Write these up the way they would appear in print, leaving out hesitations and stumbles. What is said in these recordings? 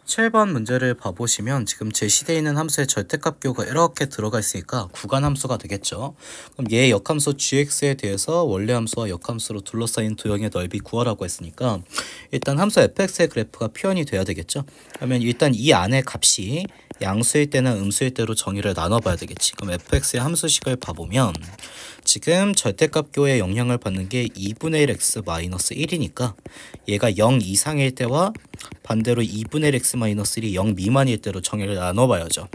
7번 문제를 봐보시면 지금 제시되어 있는 함수의 절대값 기호가 이렇게 들어가 있으니까 구간 함수가 되겠죠. 그럼 얘 역함수 gx에 대해서 원래 함수와 역함수로 둘러싸인 도형의 넓이 구하라고 했으니까 일단 함수 fx의 그래프가 표현이 돼야 되겠죠. 그러면 일단 이 안에 값이 양수일 때나 음수일 때로 정의를 나눠봐야 되겠지. 그럼 fx의 함수식을 봐보면 지금 절대값 기호의 영향을 받는 게 2분의 1 x 마이너스 1이니까 얘가 0 이상일 때와 반대로 2분의 1 x 마이너스 1이 0 미만일 때로 정의를 나눠봐야죠.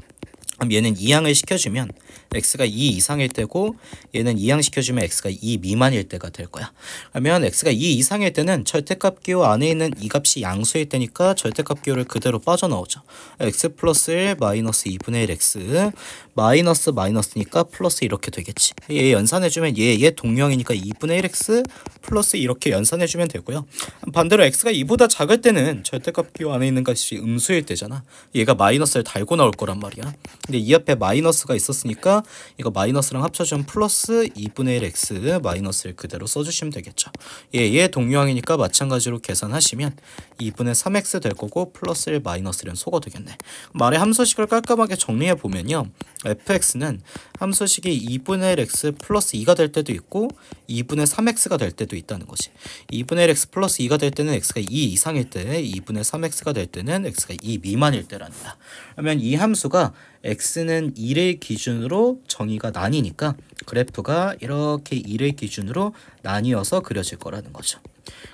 그럼 얘는 2항을 시켜주면 x가 2 이상일 때고 얘는 2항 시켜주면 x가 2 미만일 때가 될 거야. 그러면 x가 2 이상일 때는 절대값 기호 안에 있는 이 값이 양수일 때니까 절대값 기호를 그대로 빠져나오죠. x 플러스 1 마이너스 2분의 1 x 마이너스 마이너스니까 플러스 이렇게 되겠지. 얘 연산해주면 얘 동량이니까 2분의 1 x 플러스 이렇게 연산해주면 되고요. 반대로 x가 2보다 작을 때는 절대값 기호 안에 있는 값이 음수일 때잖아. 얘가 마이너스를 달고 나올 거란 말이야. 근데 이 앞에 마이너스가 있었으니까 이거 마이너스랑 합쳐주면 플러스 2분의 1 x 마이너스를 그대로 써주시면 되겠죠. 얘 동류항이니까 마찬가지로 계산하시면 2분의 3x 될 거고 플러스 1 마이너스 1은 소거 되겠네. 말의 함수식을 깔끔하게 정리해 보면요, fx는 함수식이 2분의 1 x 플러스 2가 될 때도 있고 2분의 3x가 될 때도 있다는 것이. 2분의 1 x 플러스 2가 될 때는 x가 2 이상일 때, 2분의 3x가 될 때는 x가 2 미만일 때란다. 그러면 이 함수가 x는 1을 기준으로 정의가 나뉘니까 그래프가 이렇게 1을 기준으로 나뉘어서 그려질 거라는 거죠.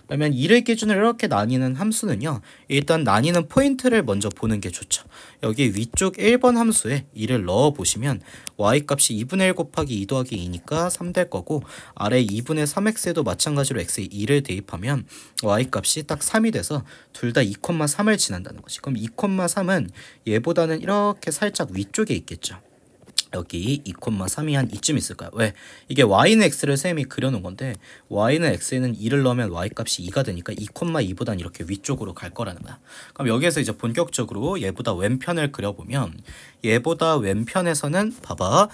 그러면 1을 기준으로 이렇게 나뉘는 함수는요, 일단 나뉘는 포인트를 먼저 보는 게 좋죠. 여기 위쪽 1번 함수에 1을 넣어 보시면 y값이 2분의 1 곱하기 2 더하기 2니까 3 될 거고, 아래 2분의 3x에도 마찬가지로 x에 2를 대입하면 y값이 딱 3이 돼서 둘 다 2,3을 지난다는 거지. 그럼 2,3은 얘보다는 이렇게 살짝 위쪽에 있겠죠. 여기 2,3이 한 이쯤 있을까요? 왜? 이게 y는 x를 쌤이 그려놓은 건데 y는 x에는 2를 넣으면 y값이 2가 되니까 2,2보단 이렇게 위쪽으로 갈 거라는 거야. 그럼 여기에서 이제 본격적으로 얘보다 왼편을 그려보면 얘보다 왼편에서는 봐봐,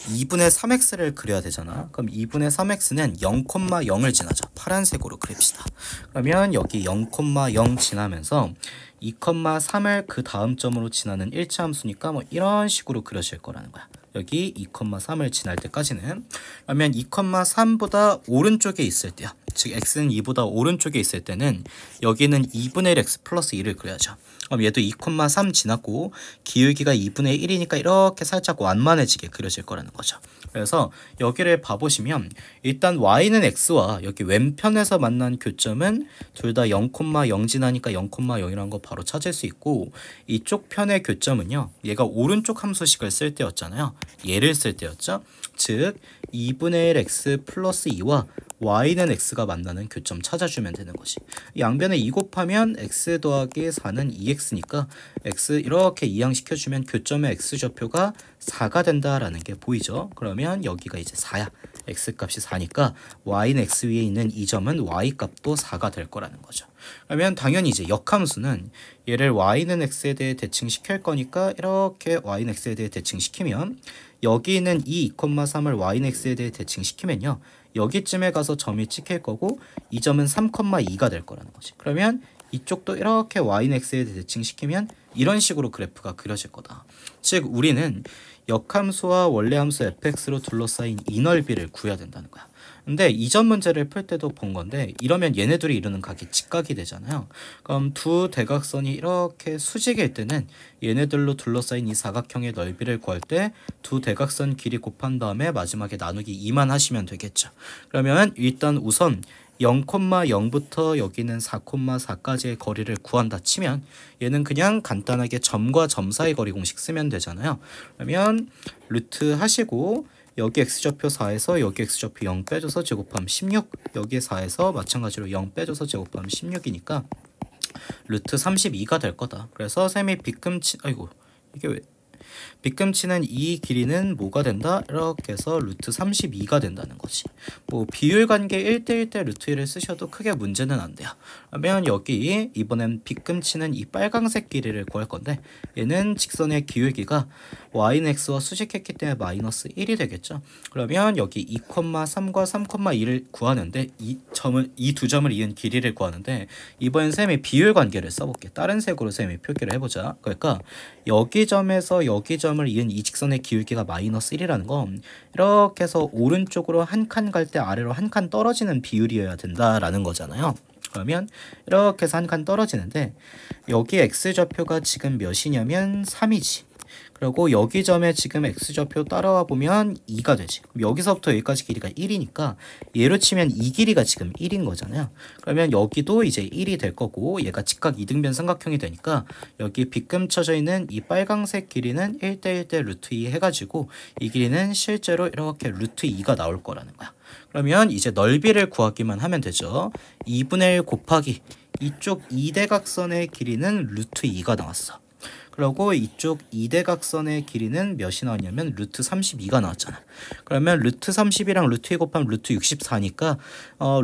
2분의 3x를 그려야 되잖아. 그럼 2분의 3x는 0,0을 지나자. 파란색으로 그립시다. 그러면 여기 0,0 지나면서 2,3을 그 다음 점으로 지나는 1차 함수니까 뭐 이런 식으로 그려질 거라는 거야. 여기 2,3을 지날 때까지는. 그러면 2,3보다 오른쪽에 있을 때야, 즉 x는 2보다 오른쪽에 있을 때는 여기는 2분의 1 x 플러스 1을 그려야죠. 그럼 얘도 2,3 지났고 기울기가 2분의 1이니까 이렇게 살짝 완만해지게 그려질 거라는 거죠. 그래서 여기를 봐보시면 일단 y는 x와 여기 왼편에서 만난 교점은 둘 다 0,0 지나니까 0,0이라는 거 바로 찾을 수 있고, 이쪽 편의 교점은요, 얘가 오른쪽 함수식을 쓸 때였잖아요. 얘를 쓸 때였죠. 즉 2분의 1 x 플러스 2와 y는 x가 만나는 교점 찾아주면 되는 것이. 양변에 2 곱하면 x 더하기 4는 2x니까 x 이렇게 이항 시켜주면 교점의 x좌표가 4가 된다라는 게 보이죠. 그러면 여기가 이제 4야. x값이 4니까 y는 x 위에 있는 이 점은 y값도 4가 될 거라는 거죠. 그러면 당연히 이제 역함수는 얘를 y는 x에 대해 대칭시킬 거니까 이렇게 y는 x에 대해 대칭시키면 여기 있는 이 2,3을 y는 x에 대해 대칭시키면요, 여기쯤에 가서 점이 찍힐 거고 이 점은 3,2가 될 거라는 거지. 그러면 이쪽도 이렇게 y는 x에 대해 대칭시키면 이런 식으로 그래프가 그려질 거다. 즉 우리는 역함수와 원래함수 fx로 둘러싸인 이 넓이를 구해야 된다는 거야. 근데 이전 문제를 풀 때도 본 건데 이러면 얘네들이 이루는 각이 직각이 되잖아요. 그럼 두 대각선이 이렇게 수직일 때는 얘네들로 둘러싸인 이 사각형의 넓이를 구할 때 두 대각선 길이 곱한 다음에 마지막에 나누기 2만 하시면 되겠죠. 그러면 일단 우선 0,0부터 여기는 4,4까지의 거리를 구한다 치면 얘는 그냥 간단하게 점과 점 사이 거리 공식 쓰면 되잖아요. 그러면 루트 하시고 여기 x좌표 4에서 여기 x좌표 0 빼줘서 제곱하면 16, 여기 4에서 마찬가지로 0 빼줘서 제곱하면 16이니까 루트 32가 될 거다. 그래서 쌤이 빗금치, 아이고 이게 왜 빗금치는 이 길이는 뭐가 된다? 이렇게 해서 루트 32가 된다는 거지. 뭐 비율 관계 1대1대 루트 1을 쓰셔도 크게 문제는 안 돼요. 그러면 여기 이번엔 빗금치는 이 빨강색 길이를 구할 건데 얘는 직선의 기울기가 y는 x와 수직했기 때문에 마이너스 1이 되겠죠. 그러면 여기 2,3과 3,2를 구하는데 이 두 점을 이은 길이를 구하는데 이번엔 쌤이 비율 관계를 써볼게. 다른 색으로 쌤이 표기를 해보자. 그러니까 여기 점에서 여기 점을 이은 이 직선의 기울기가 마이너스 1이라는 건 이렇게 해서 오른쪽으로 한 칸 갈 때 아래로 한 칸 떨어지는 비율이어야 된다라는 거잖아요. 그러면 이렇게 해서 한 칸 떨어지는데 여기 x좌표가 지금 몇이냐면 3이지. 그리고 여기 점에 지금 x좌표 따라와 보면 2가 되지. 그럼 여기서부터 여기까지 길이가 1이니까 얘로 치면 이 길이가 지금 1인 거잖아요. 그러면 여기도 이제 1이 될 거고 얘가 직각 이등변 삼각형이 되니까 여기 빗금 쳐져 있는 이 빨강색 길이는 1대1대 루트 2 해가지고 이 길이는 실제로 이렇게 루트 2가 나올 거라는 거야. 그러면 이제 넓이를 구하기만 하면 되죠. 2분의 1 곱하기 이쪽 2대각선의 길이는 루트 2가 나왔어. 그리고 이쪽 2대각선의 길이는 몇이 나왔냐면 루트 32가 나왔잖아. 그러면 루트 30이랑 루트 2 곱하면 루트 64니까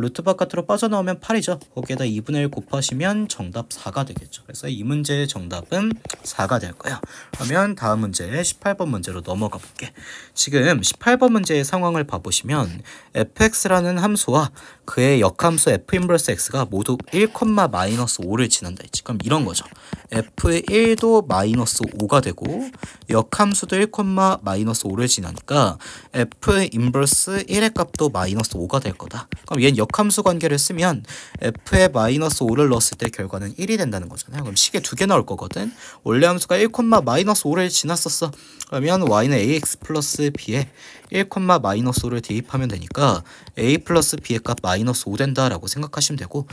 루트 바깥으로 빠져나오면 8이죠. 거기에다 2분의 1 곱하시면 정답 4가 되겠죠. 그래서 이 문제의 정답은 4가 될 거예요. 그러면 다음 문제 18번 문제로 넘어가 볼게. 지금 18번 문제의 상황을 봐보시면 fx라는 함수와 그의 역함수 f 인버스 x가 모두 1,-5를 지난다 했지. 그럼 이런 거죠. f1도 마이너스 5가 되고 역함수도 1,-5를 지나니까 f 인버스 1의 값도 마이너스 5가 될 거다. 그럼 얘는 역함수 관계를 쓰면 f에 마이너스 5를 넣었을 때 결과는 1이 된다는 거잖아요. 그럼 식에 두 개 나올 거거든. 원래 함수가 1,-5를 지났었어. 그러면 y는 ax 플러스 b에 1,-5를 대입하면 되니까 a 플러스 b의 값 마이너스 5 된다라고 생각하시면 되고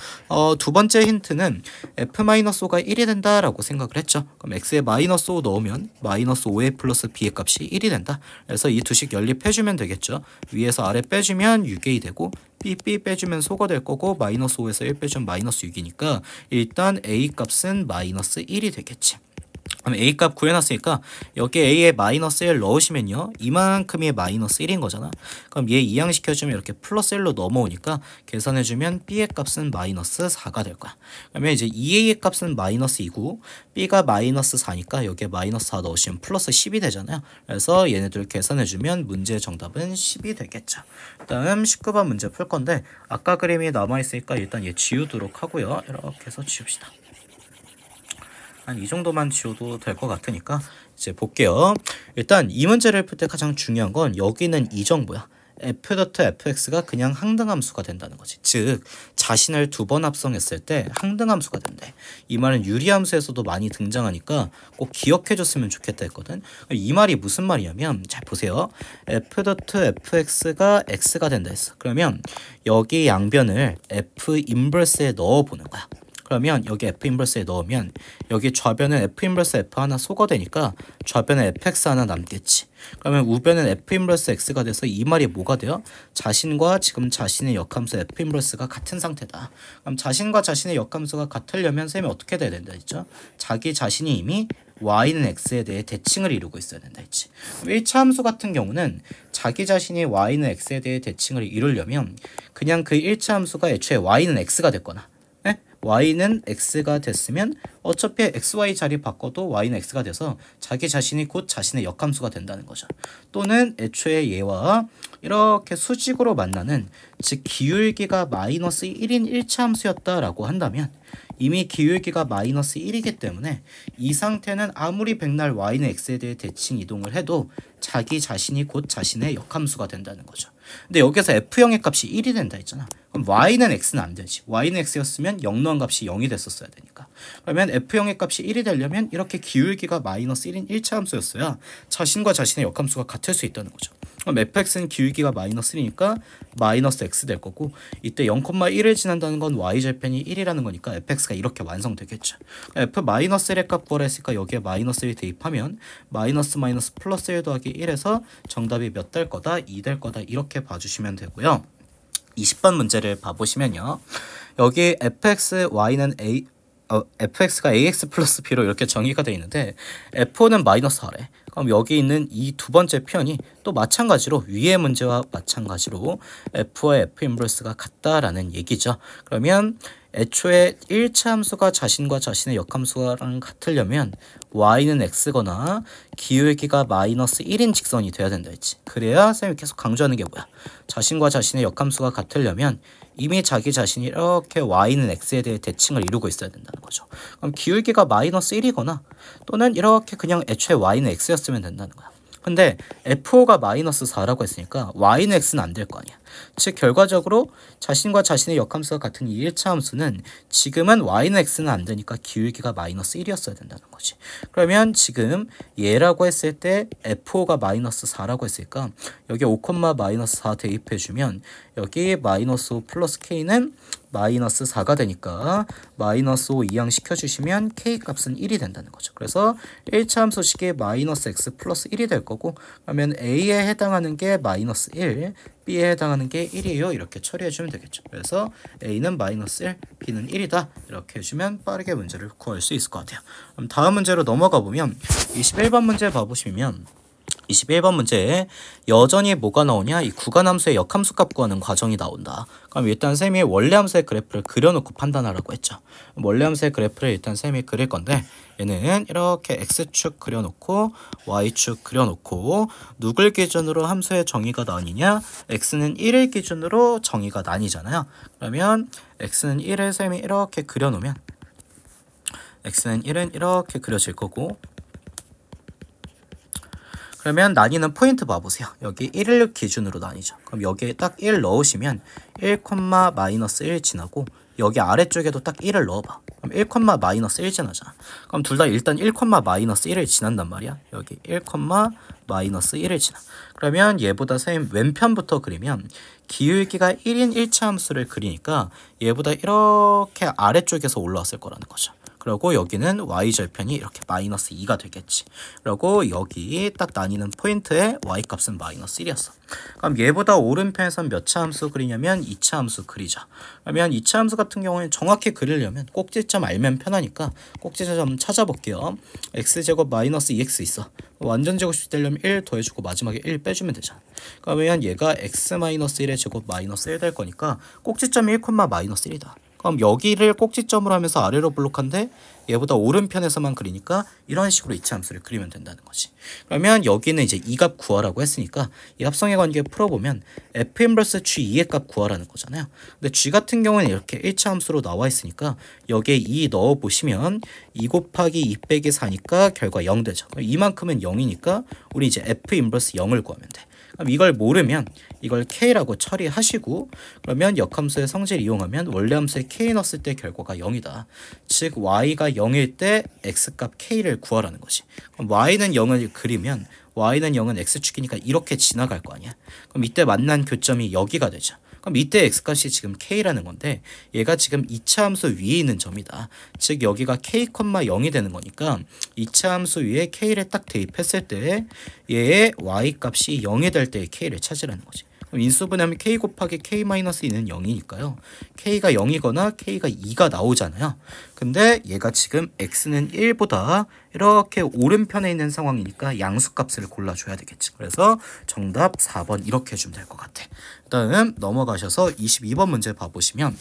두 번째 힌트는 f-5가 1이 된다라고 생각을 했죠. 그럼 x에 마이너스 5 넣으면 마이너스 5a 플러스 b의 값이 1이 된다. 그래서 이 두식 연립해주면 되겠죠. 위에서 아래 빼주면 6a 되고 b 빼주면 소가 될 거고 마이너스 5에서 1 빼주면 마이너스 6이니까 일단 a 값은 마이너스 1이 되겠지. 그럼 a 값 구해놨으니까 여기 a에 마이너스 1 넣으시면요 이만큼이 마이너스 1인 거잖아. 그럼 얘 이항시켜주면 이렇게 플러스 1로 넘어오니까 계산해주면 b의 값은 마이너스 4가 될 거야. 그러면 이제 2a의 값은 마이너스 2고 b가 마이너스 4니까 여기에 마이너스 4 넣으시면 플러스 10이 되잖아요. 그래서 얘네들 계산해주면 문제의 정답은 10이 되겠죠. 다음 19번 문제 풀 건데 아까 그림이 남아있으니까 일단 얘 지우도록 하고요. 이렇게 해서 지웁시다. 한 이 정도만 지워도 될 것 같으니까 이제 볼게요. 일단 이 문제를 풀 때 가장 중요한 건 여기는 이 정보야. f.fx가 그냥 항등함수가 된다는 거지. 즉 자신을 두 번 합성했을 때 항등함수가 된대. 이 말은 유리함수에서도 많이 등장하니까 꼭 기억해줬으면 좋겠다 했거든. 이 말이 무슨 말이냐면 잘 보세요. f.fx가 x가 된다 했어. 그러면 여기 양변을 f 인버스에 넣어보는 거야. 그러면 여기 f 인버스에 넣으면 여기 좌변은 f 인버스 f 하나 소거되니까 좌변에 fx 하나 남겠지. 그러면 우변은 f 인버스 x가 돼서 이 말이 뭐가 돼요? 자신과 지금 자신의 역함수 f 인버스가 같은 상태다. 그럼 자신과 자신의 역함수가 같으려면 쌤이 어떻게 돼야 된다 했죠? 자기 자신이 이미 y는 x에 대해 대칭을 이루고 있어야 된다 했지. 그럼 1차 함수 같은 경우는 자기 자신이 y는 x에 대해 대칭을 이루려면 그냥 그 1차 함수가 애초에 y는 x가 됐거나 y는 x가 됐으면 어차피 xy 자리 바꿔도 y는 x가 돼서 자기 자신이 곧 자신의 역함수가 된다는 거죠. 또는 애초에 얘와 이렇게 수직으로 만나는 즉 기울기가 마이너스 1인 1차 함수였다라고 한다면 이미 기울기가 마이너스 1이기 때문에 이 상태는 아무리 백날 y는 x에 대해 대칭 이동을 해도 자기 자신이 곧 자신의 역함수가 된다는 거죠. 근데 여기서 f형의 값이 1이 된다 했잖아. 그럼 y는 x는 안 되지. y는 x였으면 0 넣은 값이 0이 됐었어야 되니까. 그러면 f형의 값이 1이 되려면 이렇게 기울기가 마이너스 1인 1차 함수였어야 자신과 자신의 역함수가 같을 수 있다는 거죠. 그럼 fx는 기울기가 마이너스 1이니까 마이너스 x 될 거고 이때 0,1을 지난다는 건 y절편이 1이라는 거니까 fx가 이렇게 완성되겠죠. f-1의 값 구하라 했으니까 여기에 마이너스 1 대입하면 마이너스 마이너스 플러스 1 더하기 1에서 정답이 몇 될 거다? 2 될 거다. 이렇게 봐주시면 되고요. 20번 문제를 봐보시면요. 여기 fx, y는 fx가 ax 플러스 b로 이렇게 정의가 되어 있는데 f5는 마이너스 r에 그럼 여기 있는 이 두 번째 표현이 또 마찬가지로 위의 문제와 마찬가지로 f와 f 인버스가 같다라는 얘기죠. 그러면 애초에 1차 함수가 자신과 자신의 역함수랑 같으려면 y는 x거나 기울기가 마이너스 1인 직선이 돼야 된다 했지. 그래야 쌤이 계속 강조하는 게 뭐야? 자신과 자신의 역함수가 같으려면 이미 자기 자신이 이렇게 y는 x에 대해 대칭을 이루고 있어야 된다는 거죠. 그럼 기울기가 마이너스 1이거나 또는 이렇게 그냥 애초에 y는 x였으면 된다는 거야. 근데 f5가 마이너스 4라고 했으니까 y는 x는 안 될 거 아니야. 즉 결과적으로 자신과 자신의 역함수가 같은 이 1차 함수는 지금은 y는 x는 안 되니까 기울기가 마이너스 1이었어야 된다는 거지. 그러면 지금 얘라고 했을 때 f5가 마이너스 4라고 했으니까 여기 5, 마이너스 4 대입해주면 여기 마이너스 5 플러스 k는 마이너스 4가 되니까 마이너스 5 이항시켜주시면 k 값은 1이 된다는 거죠. 그래서 1차 함수식이 마이너스 x 플러스 1이 될 거고 그러면 a에 해당하는 게 마이너스 1, b에 해당하는 게 1이에요. 이렇게 처리해주면 되겠죠. 그래서 a는 마이너스 1, b는 1이다. 이렇게 해주면 빠르게 문제를 구할 수 있을 것 같아요. 그럼 다음 문제로 넘어가 보면 21번 문제 봐보시면 21번 문제에 여전히 뭐가 나오냐? 이 구간함수의 역함수 값 구하는 과정이 나온다. 그럼 일단 쌤이 원래함수의 그래프를 그려놓고 판단하라고 했죠. 원래함수의 그래프를 일단 쌤이 그릴 건데 얘는 이렇게 x축 그려놓고 y축 그려놓고 누굴 기준으로 함수의 정의가 나뉘냐? x는 1을 기준으로 정의가 나뉘잖아요. 그러면 x는 1을 쌤이 이렇게 그려놓으면 x는 1은 이렇게 그려질 거고 그러면 나뉘는 포인트 봐보세요. 여기 1을 기준으로 나뉘죠. 그럼 여기에 딱 1 넣으시면 1, 마이너스 1 지나고 여기 아래쪽에도 딱 1을 넣어봐. 그럼 1, 마이너스 1 지나잖아. 그럼 둘 다 일단 1, 마이너스 1을 지난단 말이야. 여기 1, 마이너스 1을 지나. 그러면 얘보다 쌤 왼편부터 그리면 기울기가 1인 1차 함수를 그리니까 얘보다 이렇게 아래쪽에서 올라왔을 거라는 거죠. 그리고 여기는 y절편이 이렇게 마이너스 2가 되겠지. 그리고 여기 딱 나뉘는 포인트에 y값은 마이너스 1이었어. 그럼 얘보다 오른편에선 몇 차 함수 그리냐면 2차 함수 그리자. 그러면 2차 함수 같은 경우에는 정확히 그리려면 꼭지점 알면 편하니까 꼭지점 찾아볼게요. x제곱 마이너스 2x 있어. 완전 제곱식 되려면 1 더해주고 마지막에 1 빼주면 되잖아. 그러면 얘가 x 마이너스 1의 제곱 마이너스 1 될 거니까 꼭지점이 1, 마이너스 1이다. 그럼 여기를 꼭지점으로 하면서 아래로 블록한데 얘보다 오른편에서만 그리니까 이런 식으로 이차 함수를 그리면 된다는 거지. 그러면 여기는 이제 이 값 구하라고 했으니까 이 합성의 관계 풀어보면 f 인버스 g 2의 값 구하라는 거잖아요. 근데 g 같은 경우는 이렇게 1차 함수로 나와 있으니까 여기에 2 넣어보시면 2 곱하기 2 빼기 4니까 결과 0 되죠. 이만큼은 0이니까 우리 이제 f 인버스 0을 구하면 돼. 그럼 이걸 모르면 이걸 k라고 처리하시고 그러면 역함수의 성질 이용하면 원래 함수에 k 넣었을 때 결과가 0이다. 즉 y가 0일 때 x값 k를 구하라는 것이. 그럼 y는 0을 그리면 y는 0은 x축이니까 이렇게 지나갈 거 아니야. 그럼 이때 만난 교점이 여기가 되죠. 그럼 이때 x값이 지금 k라는 건데 얘가 지금 2차 함수 위에 있는 점이다. 즉 여기가 k, 0이 되는 거니까 2차 함수 위에 k를 딱 대입했을 때 얘의 y값이 0이 될 때의 k를 찾으라는 거지. 그럼 인수분해하면 k 곱하기 k-2는 0이니까요. k가 0이거나 k가 2가 나오잖아요. 근데 얘가 지금 x는 1보다 이렇게 오른편에 있는 상황이니까 양수값을 골라줘야 되겠지. 그래서 정답 4번 이렇게 해주면 될 것 같아. 다음 넘어가셔서 22번 문제 봐보시면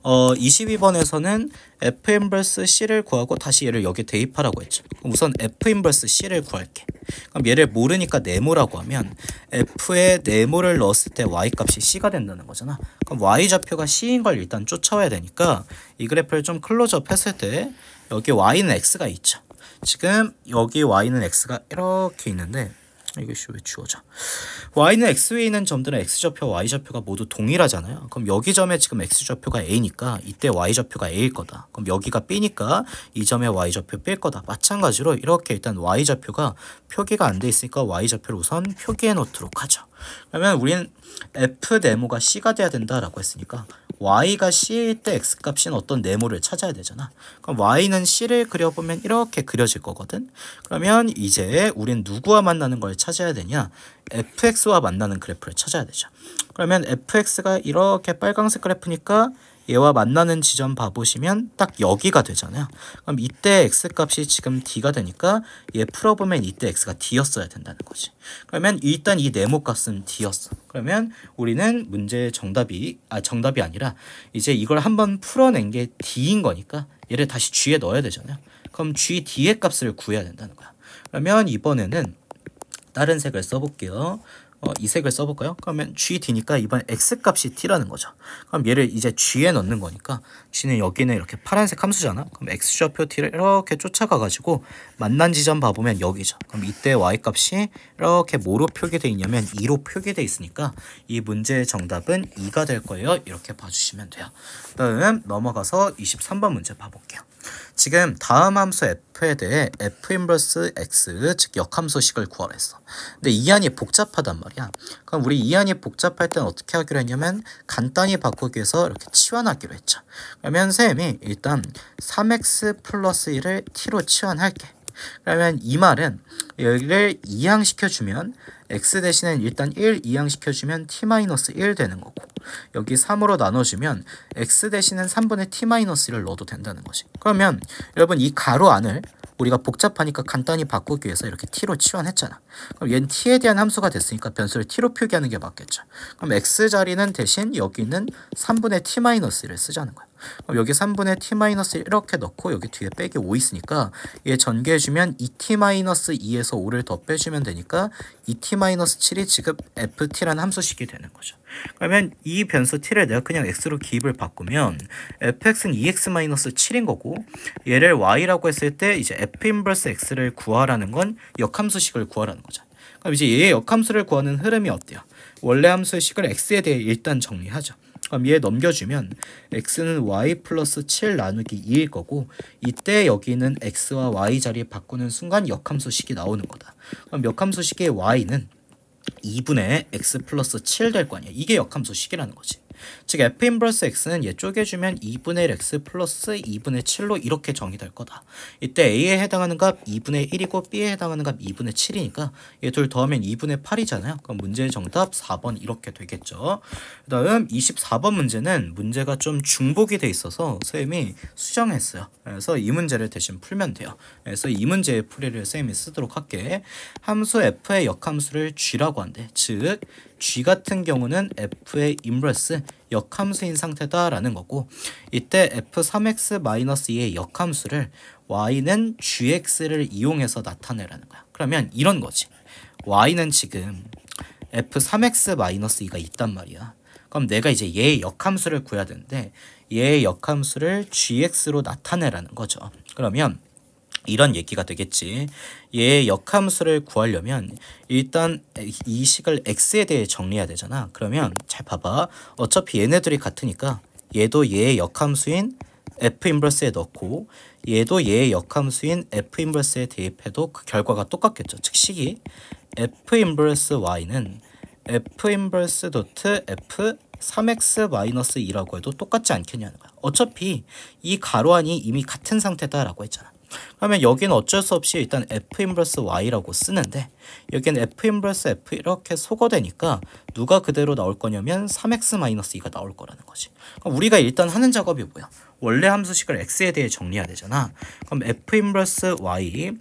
22번에서는 f 인버스 c를 구하고 다시 얘를 여기 대입하라고 했죠. 그럼 우선 f 인버스 c를 구할게. 그럼 얘를 모르니까 네모라고 하면 f에 네모를 넣었을 때 y값이 c가 된다는 거잖아. 그럼 y좌표가 c인 걸 일단 쫓아와야 되니까 이 그래프를 좀 클로즈업 했을 때 여기 y는 x가 있죠. 지금 여기 y는 x가 이렇게 있는데 이것이 왜 지워져? y는 x 위에 있는 점들은 x좌표와 y좌표가 모두 동일하잖아요. 그럼 여기 점에 지금 x좌표가 a니까 이때 y좌표가 a일 거다. 그럼 여기가 b니까 이 점에 y좌표 b일 거다. 마찬가지로 이렇게 일단 y좌표가 표기가 안 돼 있으니까 y좌표를 우선 표기해 놓도록 하죠. 그러면 우리는 f 네모가 c가 돼야 된다라고 했으니까 y가 c일 때 x값인 어떤 네모를 찾아야 되잖아. 그럼 y는 c를 그려보면 이렇게 그려질 거거든. 그러면 이제 우린 누구와 만나는 걸 찾아야 되냐? fx와 만나는 그래프를 찾아야 되죠. 그러면 fx가 이렇게 빨간색 그래프니까 얘와 만나는 지점 봐보시면 딱 여기가 되잖아요. 그럼 이때 x값이 지금 d가 되니까 얘 풀어보면 이때 x가 d였어야 된다는 거지. 그러면 일단 이 네모값은 d였어. 그러면 우리는 문제의 정답이 아니라 이제 이걸 한번 풀어낸 게 d인 거니까 얘를 다시 g에 넣어야 되잖아요. 그럼 g d의 값을 구해야 된다는 거야. 그러면 이번에는 다른 색을 써볼게요. 이 색을 써볼까요? 그러면 GD니까 이번 X값이 T라는 거죠. 그럼 얘를 이제 G에 넣는 거니까 G는 여기는 이렇게 파란색 함수잖아. 그럼 X좌표 T를 이렇게 쫓아가가지고 만난 지점 봐보면 여기죠. 그럼 이때 Y값이 이렇게 뭐로 표기되어 있냐면 2로 표기되어 있으니까 이 문제의 정답은 2가 될 거예요. 이렇게 봐주시면 돼요. 다음 넘어가서 23번 문제 봐볼게요. 지금 다음 함수 f에 대해 f 인버스 x 즉 역함수식을 구하라 했어. 근데 이항이 복잡하단 말이야. 그럼 우리 이항이 복잡할 땐 어떻게 하기로 했냐면 간단히 바꾸기 위해서 이렇게 치환하기로 했죠. 그러면 쌤이 일단 3x 플러스 1을 t로 치환할게. 그러면 이 말은 여기를 이항시켜주면 x 대신에 일단 1 이항시켜주면 t-1 되는 거고 여기 3으로 나눠주면 x 대신엔 3분의 t-1을 넣어도 된다는 거지. 그러면 여러분 이 가로 안을 우리가 복잡하니까 간단히 바꾸기 위해서 이렇게 t로 치환했잖아. 그럼 얘는 t에 대한 함수가 됐으니까 변수를 t로 표기하는 게 맞겠죠. 그럼 x 자리는 대신 여기는 3분의 t-1을 쓰자는 거야. 그럼 여기 3분의 t-1 이렇게 넣고 여기 뒤에 빼기 5 있으니까 얘 전개해주면 2t-2에서 5를 더 빼주면 되니까 2t-7이 지금 ft라는 함수식이 되는 거죠. 그러면 이 변수 t를 내가 그냥 x로 기입을 바꾸면 fx는 2x-7인 거고 얘를 y라고 했을 때 이제 f 인버스 x를 구하라는 건 역함수식을 구하라는 거죠. 그럼 이제 얘의 역함수를 구하는 흐름이 어때요? 원래 함수식을 x에 대해 일단 정리하죠. 그럼 얘 넘겨주면 x는 y 플러스 7 나누기 2일 거고 이때 여기는 x와 y 자리 바꾸는 순간 역함수식이 나오는 거다. 그럼 역함수식의 y는 2분의 x 플러스 7 될 거 아니야. 이게 역함수식이라는 거지. 즉 f 인버스 x는 얘 쪼개주면 2분의 1 x 플러스 2분의 7로 이렇게 정의될 거다. 이때 a에 해당하는 값 2분의 1이고 b에 해당하는 값 2분의 7이니까 얘 둘 더하면 2분의 8이잖아요. 그럼 문제의 정답 4번 이렇게 되겠죠. 그 다음 24번 문제는 문제가 좀 중복이 돼 있어서 선생님이 수정했어요. 그래서 이 문제를 대신 풀면 돼요. 그래서 이 문제의 풀이를 선생님이 쓰도록 할게. 함수 f의 역함수를 g라고 한대. 즉 g 같은 경우는 f의 인버스 역함수인 상태다라는 거고 이때 f3x-2의 역함수를 y는 gx를 이용해서 나타내라는 거야. 그러면 이런 거지. y는 지금 f3x-2가 있단 말이야. 그럼 내가 이제 얘의 역함수를 구해야 되는데 얘의 역함수를 gx로 나타내라는 거죠. 그러면 이런 얘기가 되겠지. 얘의 역함수를 구하려면 일단 이 식을 x에 대해 정리해야 되잖아. 그러면 잘 봐봐. 어차피 얘네들이 같으니까 얘도 얘의 역함수인 f 인버스에 넣고 얘도 얘의 역함수인 f 인버스에 대입해도 그 결과가 똑같겠죠. 즉 식이 f 인버스 y는 f 인버스 도트 f 3x-2라고 해도 똑같지 않겠냐는 거야. 어차피 이 가로안이 이미 같은 상태다라고 했잖아. 그러면 여기는 어쩔 수 없이 일단 f 인버스 y라고 쓰는데 여기는 f 인버스 f 이렇게 소거되니까 누가 그대로 나올 거냐면 3x-2가 나올 거라는 거지. 그럼 우리가 일단 하는 작업이 뭐야? 원래 함수식을 x에 대해 정리해야 되잖아. 그럼 f 인버스 y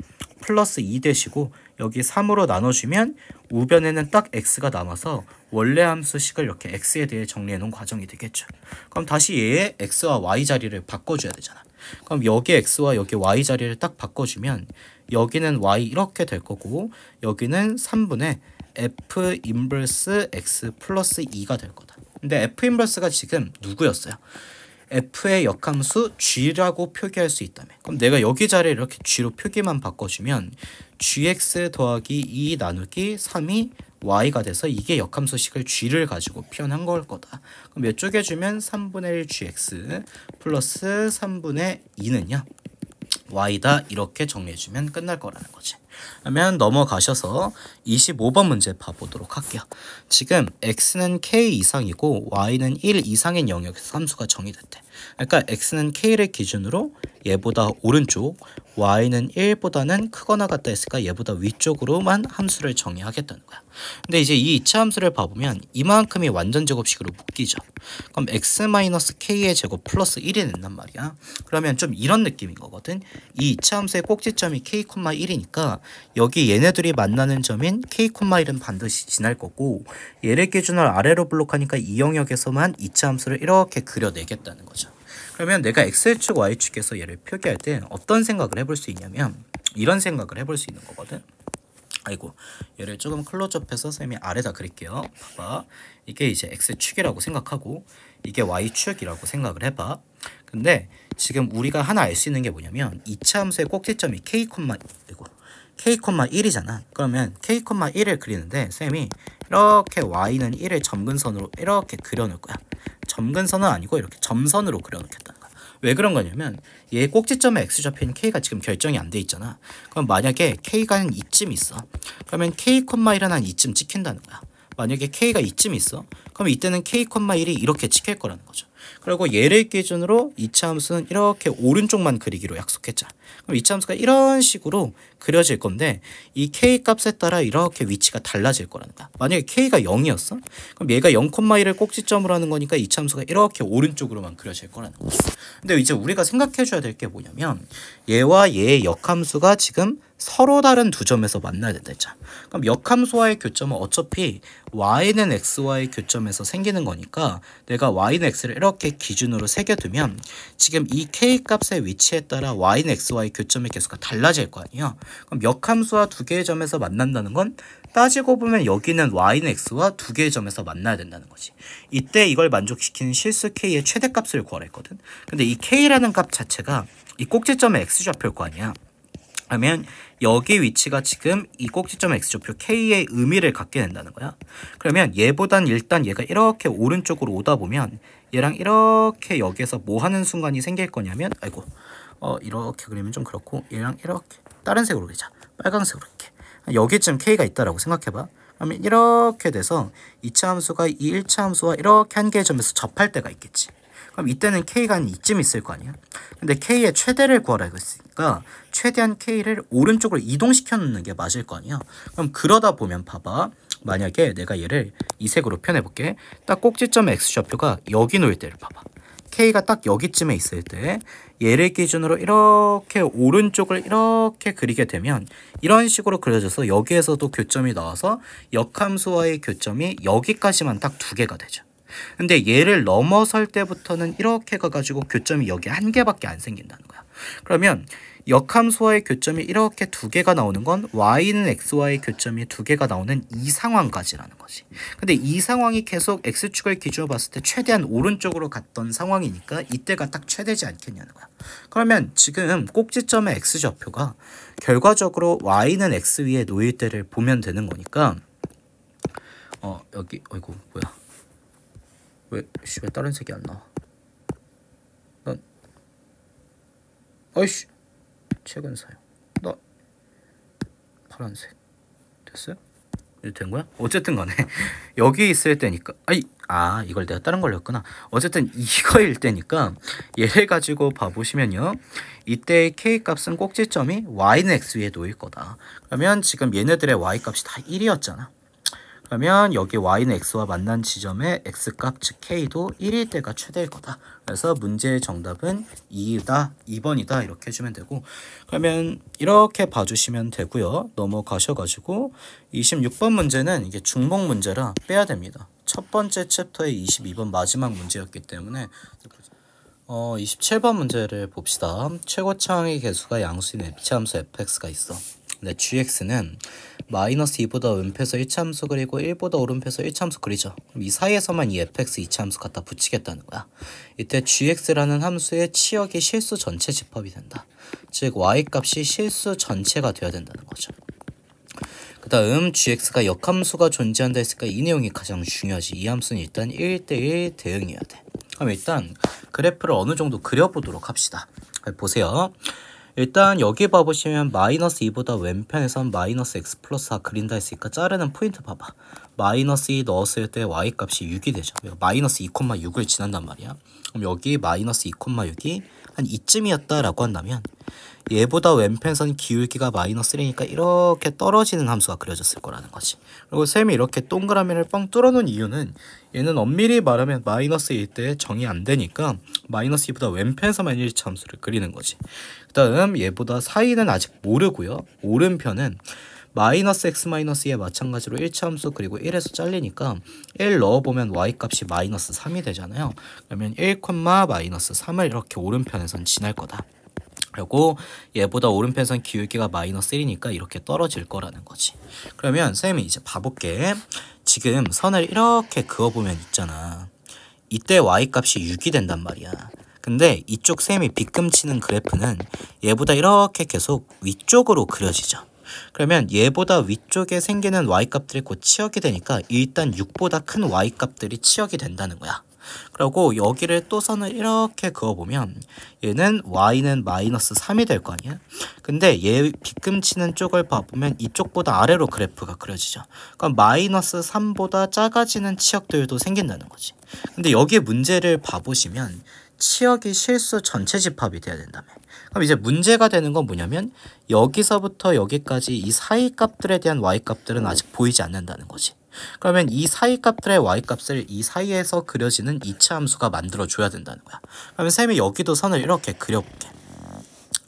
플러스 2 대시고 여기 3으로 나눠주면 우변에는 딱 x가 남아서 원래 함수식을 이렇게 x에 대해 정리해 놓은 과정이 되겠죠. 그럼 다시 얘의 x와 y 자리를 바꿔줘야 되잖아. 그럼 여기 x와 여기 y 자리를 딱 바꿔주면 여기는 y 이렇게 될 거고 여기는 3분의 f 인버스 x 플러스 2가 될 거다. 근데 f 인버스가 지금 누구였어요? f의 역함수 g라고 표기할 수 있다며. 그럼 내가 여기 자리를 이렇게 g로 표기만 바꿔주면 gx 더하기 2 나누기 3이 y가 돼서 이게 역함수식을 g를 가지고 표현한 걸 거다. 그럼 몇 쪼개주면 3분의 1 gx 플러스 3분의 2는요 y다. 이렇게 정리해주면 끝날 거라는 거지. 그러면 넘어가셔서 25번 문제 봐보도록 할게요. 지금 x는 k 이상이고 y는 1 이상인 영역에서 함수가 정의됐대. 그러니까 x는 k를 기준으로 얘보다 오른쪽, y는 1보다는 크거나 같다 했으니까 얘보다 위쪽으로만 함수를 정의하겠다는 거야. 근데 이제 이 이차 함수를 봐보면 이만큼이 완전 제곱식으로 묶이죠. 그럼 x-k의 제곱 플러스 1이 된단 말이야. 그러면 좀 이런 느낌인 거거든. 이 이차 함수의 꼭지점이 k,1이니까 여기 얘네들이 만나는 점인 k,1은 반드시 지날 거고, 얘를 기준으로 아래로 블록하니까 이 영역에서만 이차 함수를 이렇게 그려내겠다는 거죠. 그러면 내가 x축, y축에서 얘를 표기할 때 어떤 생각을 해볼 수 있냐면 이런 생각을 해볼 수 있는 거거든. 아이고, 얘를 조금 클로즈업해서 쌤이 아래다 그릴게요. 봐봐, 이게 이제 x축이라고 생각하고 이게 y축이라고 생각을 해봐. 근데 지금 우리가 하나 알 수 있는 게 뭐냐면 이차 함수의 꼭지점이 k,1이잖아. 그러면 k,1을 그리는데 쌤이 이렇게 y는 1을 점근선으로 이렇게 그려놓을 거야. 점근선은 아니고 이렇게 점선으로 그려놓겠다는 거야. 왜 그런 거냐면 얘 꼭지점에 x좌표인 k가 지금 결정이 안 돼 있잖아. 그럼 만약에 k가 한 이쯤 있어. 그러면 k,1은 한 이쯤 찍힌다는 거야. 만약에 k가 이쯤 있어. 그럼 이때는 k,1이 이렇게 찍힐 거라는 거죠. 그리고 얘를 기준으로 이차 함수는 이렇게 오른쪽만 그리기로 약속했잖아. 그럼 이차 함수가 이런 식으로 그려질 건데 이 k 값에 따라 이렇게 위치가 달라질 거라는 거야. 만약에 k가 0이었어? 그럼 얘가 0,1을 꼭지점으로 하는 거니까 이차 함수가 이렇게 오른쪽으로만 그려질 거라는 거야. 근데 이제 우리가 생각해 줘야 될 게 뭐냐면 얘와 얘의 역함수가 지금 서로 다른 두 점에서 만나야 된다 했잖아. 그럼 역함수와의 교점은 어차피 y는 x와의 교점에서 생기는 거니까 내가 y는 x를 이렇게 기준으로 새겨두면 지금 이 k 값의 위치에 따라 y는 x와의 교점의 개수가 달라질 거 아니야. 그럼 역함수와 두 개의 점에서 만난다는 건 따지고 보면 여기는 y는 x와 두 개의 점에서 만나야 된다는 거지. 이때 이걸 만족시키는 실수 k의 최대값을 구하라 했거든. 근데 이 k라는 값 자체가 이 꼭지점의 x좌표일 거 아니야. 그러면 여기 위치가 지금 이 꼭지점 x좌표 k의 의미를 갖게 된다는 거야. 그러면 얘보단 일단 얘가 이렇게 오른쪽으로 오다 보면 얘랑 이렇게 여기에서 뭐 하는 순간이 생길 거냐면 이렇게 그리면 좀 그렇고 얘랑 이렇게 다른 색으로 그리자. 빨간색으로 이렇게 여기쯤 k가 있다라고 생각해봐. 그러면 이렇게 돼서 2차 함수가 이 1차 함수와 이렇게 한 개의 점에서 접할 때가 있겠지. 그럼 이때는 k가 한 이쯤 있을 거 아니야. 근데 k의 최대를 구하라고 했으니까 최대한 k를 오른쪽으로 이동시켜 놓는 게 맞을 거 아니야. 그럼 그러다 보면 봐봐, 만약에 내가 얘를 이 색으로 표현해볼게. 딱 꼭지점 x좌표가 여기 놓일 때를 봐봐. k가 딱 여기쯤에 있을 때 얘를 기준으로 이렇게 오른쪽을 이렇게 그리게 되면 이런 식으로 그려져서 여기에서도 교점이 나와서 역함수와의 교점이 여기까지만 딱 두 개가 되죠. 근데 얘를 넘어설 때부터는 이렇게 가가지고 교점이 여기 한 개밖에 안 생긴다는 거야. 그러면 역함수와의 교점이 이렇게 두 개가 나오는 건 y는 x와의 교점이 두 개가 나오는 이 상황까지라는 거지. 근데 이 상황이 계속 x축을 기준으로 봤을 때 최대한 오른쪽으로 갔던 상황이니까 이때가 딱 최대지 않겠냐는 거야. 그러면 지금 꼭지점의 x좌표가 결과적으로 y는 x 위에 놓일 때를 보면 되는 거니까 여기 뭐야, 왜 다른 색이 안 나와? 난 어이씨, 최근 사용. 나 파란색 됐어요? 이제 된 거야? 어쨌든 간에 여기 있을 때니까 이걸 내가 다른 걸로 했구나. 어쨌든 이거일 때니까 얘를 가지고 봐보시면요, 이때 k 값은 꼭지점이 y는 x 위에 놓일 거다. 그러면 지금 얘네들의 y 값이 다 1이었잖아. 그러면 여기 y는 x와 만난 지점의 x값 즉 k도 1일 때가 최대일 거다. 그래서 문제의 정답은 2번이다 이렇게 해주면 되고, 그러면 이렇게 봐주시면 되고요. 넘어가셔가지고 26번 문제는 이게 중복 문제라 빼야 됩니다. 첫 번째 챕터의 22번 마지막 문제였기 때문에 27번 문제를 봅시다. 최고차항의 개수가 양수인 f차 함수 fx가 있어. 근데 gx는 마이너스 2보다 음표에서 1차 함수 그리고 1보다 오른표에서 1차 함수 그리죠. 그럼 이 사이에서만 이 fx 2차 함수 갖다 붙이겠다는 거야. 이때 gx라는 함수의 치역이 실수 전체 집합이 된다. 즉 y값이 실수 전체가 되어야 된다는 거죠. 그 다음 gx가 역함수가 존재한다 했으니까 이 내용이 가장 중요하지. 이 함수는 일단 1대1 대응해야 돼. 그럼 일단 그래프를 어느 정도 그려보도록 합시다. 보세요. 일단 여기 봐보시면 마이너스 2보다 왼편에선 마이너스 x 플러스 4 그린다 했으니까 자르는 포인트 봐봐. 마이너스 2 넣었을 때 y값이 6이 되죠. 마이너스 2,6을 지난단 말이야. 그럼 여기 마이너스 2,6이 한 이쯤이었다라고 한다면 얘보다 왼편선 기울기가 마이너스 1이니까 이렇게 떨어지는 함수가 그려졌을 거라는 거지. 그리고 쌤이 이렇게 동그라미를 뻥 뚫어놓은 이유는 얘는 엄밀히 말하면 마이너스 1일 때 정의 안 되니까 마이너스 2보다 왼편에서만 1차 함수를 그리는 거지. 그 다음 얘보다 사이는 아직 모르고요. 오른편은 마이너스 x 마이너스 2에 마찬가지로 1차 함수 그리고 1에서 잘리니까 1 넣어보면 y값이 마이너스 3이 되잖아요. 그러면 1, 마이너스 3을 이렇게 오른편에선 지날 거다. 그리고 얘보다 오른편선 기울기가 마이너스 1이니까 이렇게 떨어질 거라는 거지. 그러면 쌤이 이제 봐볼게. 지금 선을 이렇게 그어보면 있잖아. 이때 y값이 6이 된단 말이야. 근데 이쪽 쌤이 빗금치는 그래프는 얘보다 이렇게 계속 위쪽으로 그려지죠. 그러면 얘보다 위쪽에 생기는 y값들이 곧 치역이 되니까 일단 6보다 큰 y값들이 치역이 된다는 거야. 그리고 여기를 또 선을 이렇게 그어보면 얘는 y는 마이너스 3이 될 거 아니야? 근데 얘 빗금치는 쪽을 봐보면 이쪽보다 아래로 그래프가 그려지죠. 그럼 마이너스 3보다 작아지는 치역들도 생긴다는 거지. 근데 여기 문제를 봐보시면 치역이 실수 전체 집합이 돼야 된다며. 그럼 이제 문제가 되는 건 뭐냐면 여기서부터 여기까지 이 사이 값들에 대한 y값들은 아직 보이지 않는다는 거지. 그러면 이 사이 값들의 y값을 이 사이에서 그려지는 2차 함수가 만들어줘야 된다는 거야. 그러면 쌤이 여기도 선을 이렇게 그려볼게.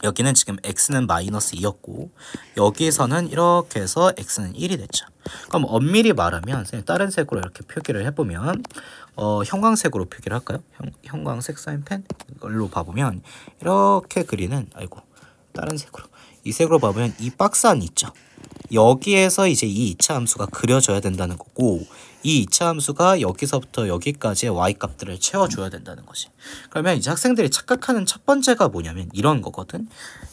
여기는 지금 x는 마이너스 2였고 여기에서는 이렇게 해서 x는 1이 됐죠. 그럼 엄밀히 말하면 쌤이 다른 색으로 이렇게 표기를 해보면 형광색으로 표기를 할까요? 형광색 사인펜 이걸로 봐보면 이렇게 그리는 다른 색으로 이 색으로 봐보면 이 박스 안 있죠. 여기에서 이제 이 2차 함수가 그려져야 된다는 거고 이 2차 함수가 여기서부터 여기까지의 y값들을 채워줘야 된다는 거지. 그러면 이제 학생들이 착각하는 첫 번째가 뭐냐면 이런 거거든.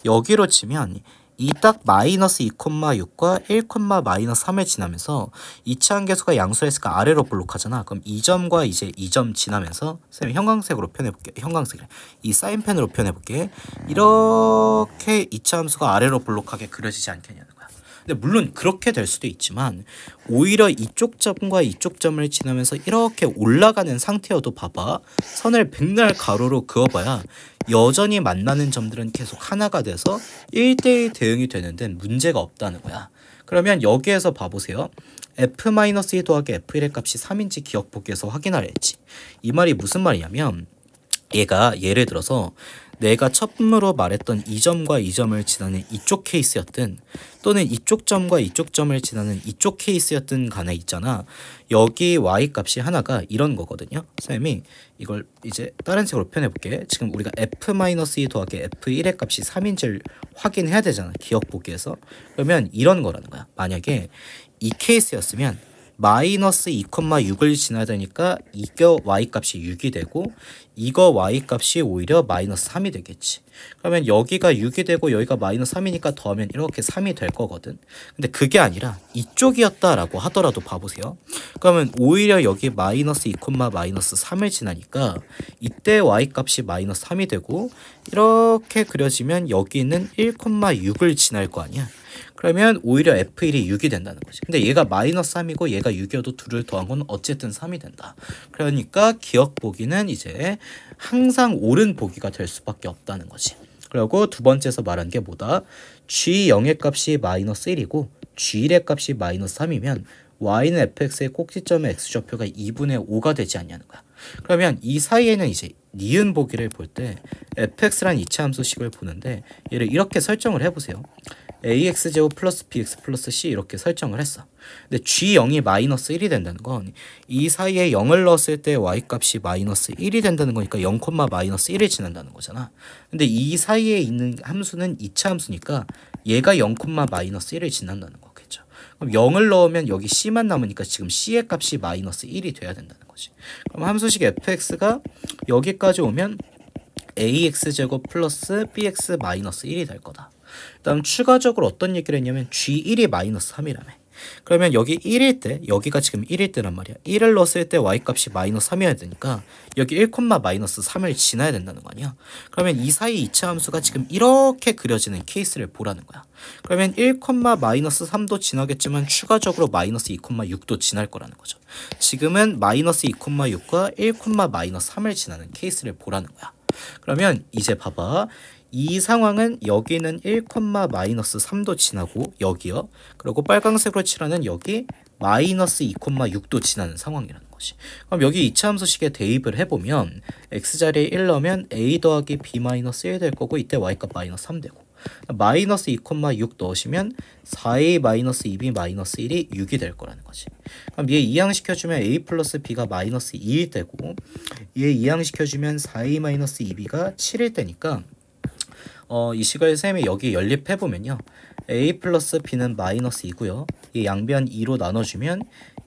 여기로 치면 이 딱 마이너스 2,6과 1, 마이너스 3을 지나면서 2차 함계수가 양수했으니까 아래로 볼록하잖아. 그럼 이 점과 이제 이 점 지나면서 쌤이 형광색으로 표현해볼게. 형광색이래. 이 사인펜으로 표현해볼게. 이렇게 2차 함수가 아래로 볼록하게 그려지지 않겠냐는 거야. 근데 물론 그렇게 될 수도 있지만 오히려 이쪽 점과 이쪽 점을 지나면서 이렇게 올라가는 상태여도 봐봐. 선을 백날 가로로 그어봐야 여전히 만나는 점들은 계속 하나가 돼서 1대1 대응이 되는 데는 문제가 없다는 거야. 그러면 여기에서 봐보세요. f-2 더하기 f1의 값이 3인지 기억보기에서 확인하려 했지. 이 말이 무슨 말이냐면 얘가 예를 들어서 내가 처음으로 말했던 이 점과 이 점을 지나는 이쪽 케이스였든 또는 이쪽 점과 이쪽 점을 지나는 이쪽 케이스였든 간에 있잖아. 여기 y값이 하나가 이런 거거든요. 쌤이 이걸 이제 다른 색으로 표현해볼게. 지금 우리가 f-2 더하기 f1의 값이 3인지를 확인해야 되잖아. 기억보기에서. 그러면 이런 거라는 거야. 만약에 이 케이스였으면 마이너스 2,6을 지나야 되니까 이거 y값이 6이 되고 이거 y값이 오히려 마이너스 3이 되겠지. 그러면 여기가 6이 되고 여기가 마이너스 3이니까 더하면 이렇게 3이 될 거거든. 근데 그게 아니라 이쪽이었다라고 하더라도 봐보세요. 그러면 오히려 여기 마이너스 2, 마이너스 3을 지나니까 이때 y값이 마이너스 3이 되고 이렇게 그려지면 여기는 1,6을 지날 거 아니야. 그러면 오히려 f1이 6이 된다는 거지. 근데 얘가 마이너스 3이고 얘가 6이어도 둘을 더한 건 어쨌든 3이 된다. 그러니까 기억 보기는 이제 항상 옳은 보기가 될 수밖에 없다는 거지. 그리고 두 번째에서 말한 게 뭐다? g0의 값이 마이너스 1이고 g1의 값이 마이너스 3이면 y는 fx의 꼭지점의 x좌표가 2분의 5가 되지 않냐는 거야. 그러면 이 사이에는 이제 니은 보기를 볼 때 fx란 2차 함수식을 보는데 얘를 이렇게 설정을 해보세요. ax제곱 플러스 bx 플러스 c 이렇게 설정을 했어. 근데 g0이 마이너스 1이 된다는 건 이 사이에 0을 넣었을 때 y값이 마이너스 1이 된다는 거니까 0, 마이너스 1을 지난다는 거잖아. 근데 이 사이에 있는 함수는 2차 함수니까 얘가 0, 마이너스 1을 지난다는 거겠죠. 그럼 0을 넣으면 여기 c만 남으니까 지금 c의 값이 마이너스 1이 돼야 된다는 거지. 그럼 함수식 fx가 여기까지 오면 ax제곱 플러스 bx 마이너스 1이 될 거다. 다음 추가적으로 어떤 얘기를 했냐면 g1이 마이너스 3이라며. 그러면 여기 1일 때 여기가 지금 1일 때란 말이야. 1을 넣었을 때 y값이 마이너스 3이어야 되니까 여기 1, 마이너스 3을 지나야 된다는 거 아니야. 그러면 이 사이 2차 함수가 지금 이렇게 그려지는 케이스를 보라는 거야. 그러면 1, 마이너스 3도 지나겠지만 추가적으로 마이너스 2, 6도 지날 거라는 거죠. 지금은 마이너스 2, 6과 1, 마이너스 3을 지나는 케이스를 보라는 거야. 그러면 이제 봐봐. 이 상황은 여기는 1,-3도 지나고 여기요. 그리고 빨강색으로 칠하는 여기 -2,6도 지나는 상황이라는 거지. 그럼 여기 이차함수식에 대입을 해보면 x자리에 1 넣으면 a 더하기 b-1 될 거고 이때 y값 -3 되고 -2,6 넣으시면 4a-2b-1이 6이 될 거라는 거지. 그럼 얘 이항시켜주면 a 플러스 b가 -2일 때고 얘 이항시켜주면 4a-2b가 7일 때니까 이 식을 쌤이 여기 연립해보면요. a 플러스 b는 -2고요. 이 양변 2로 나눠주면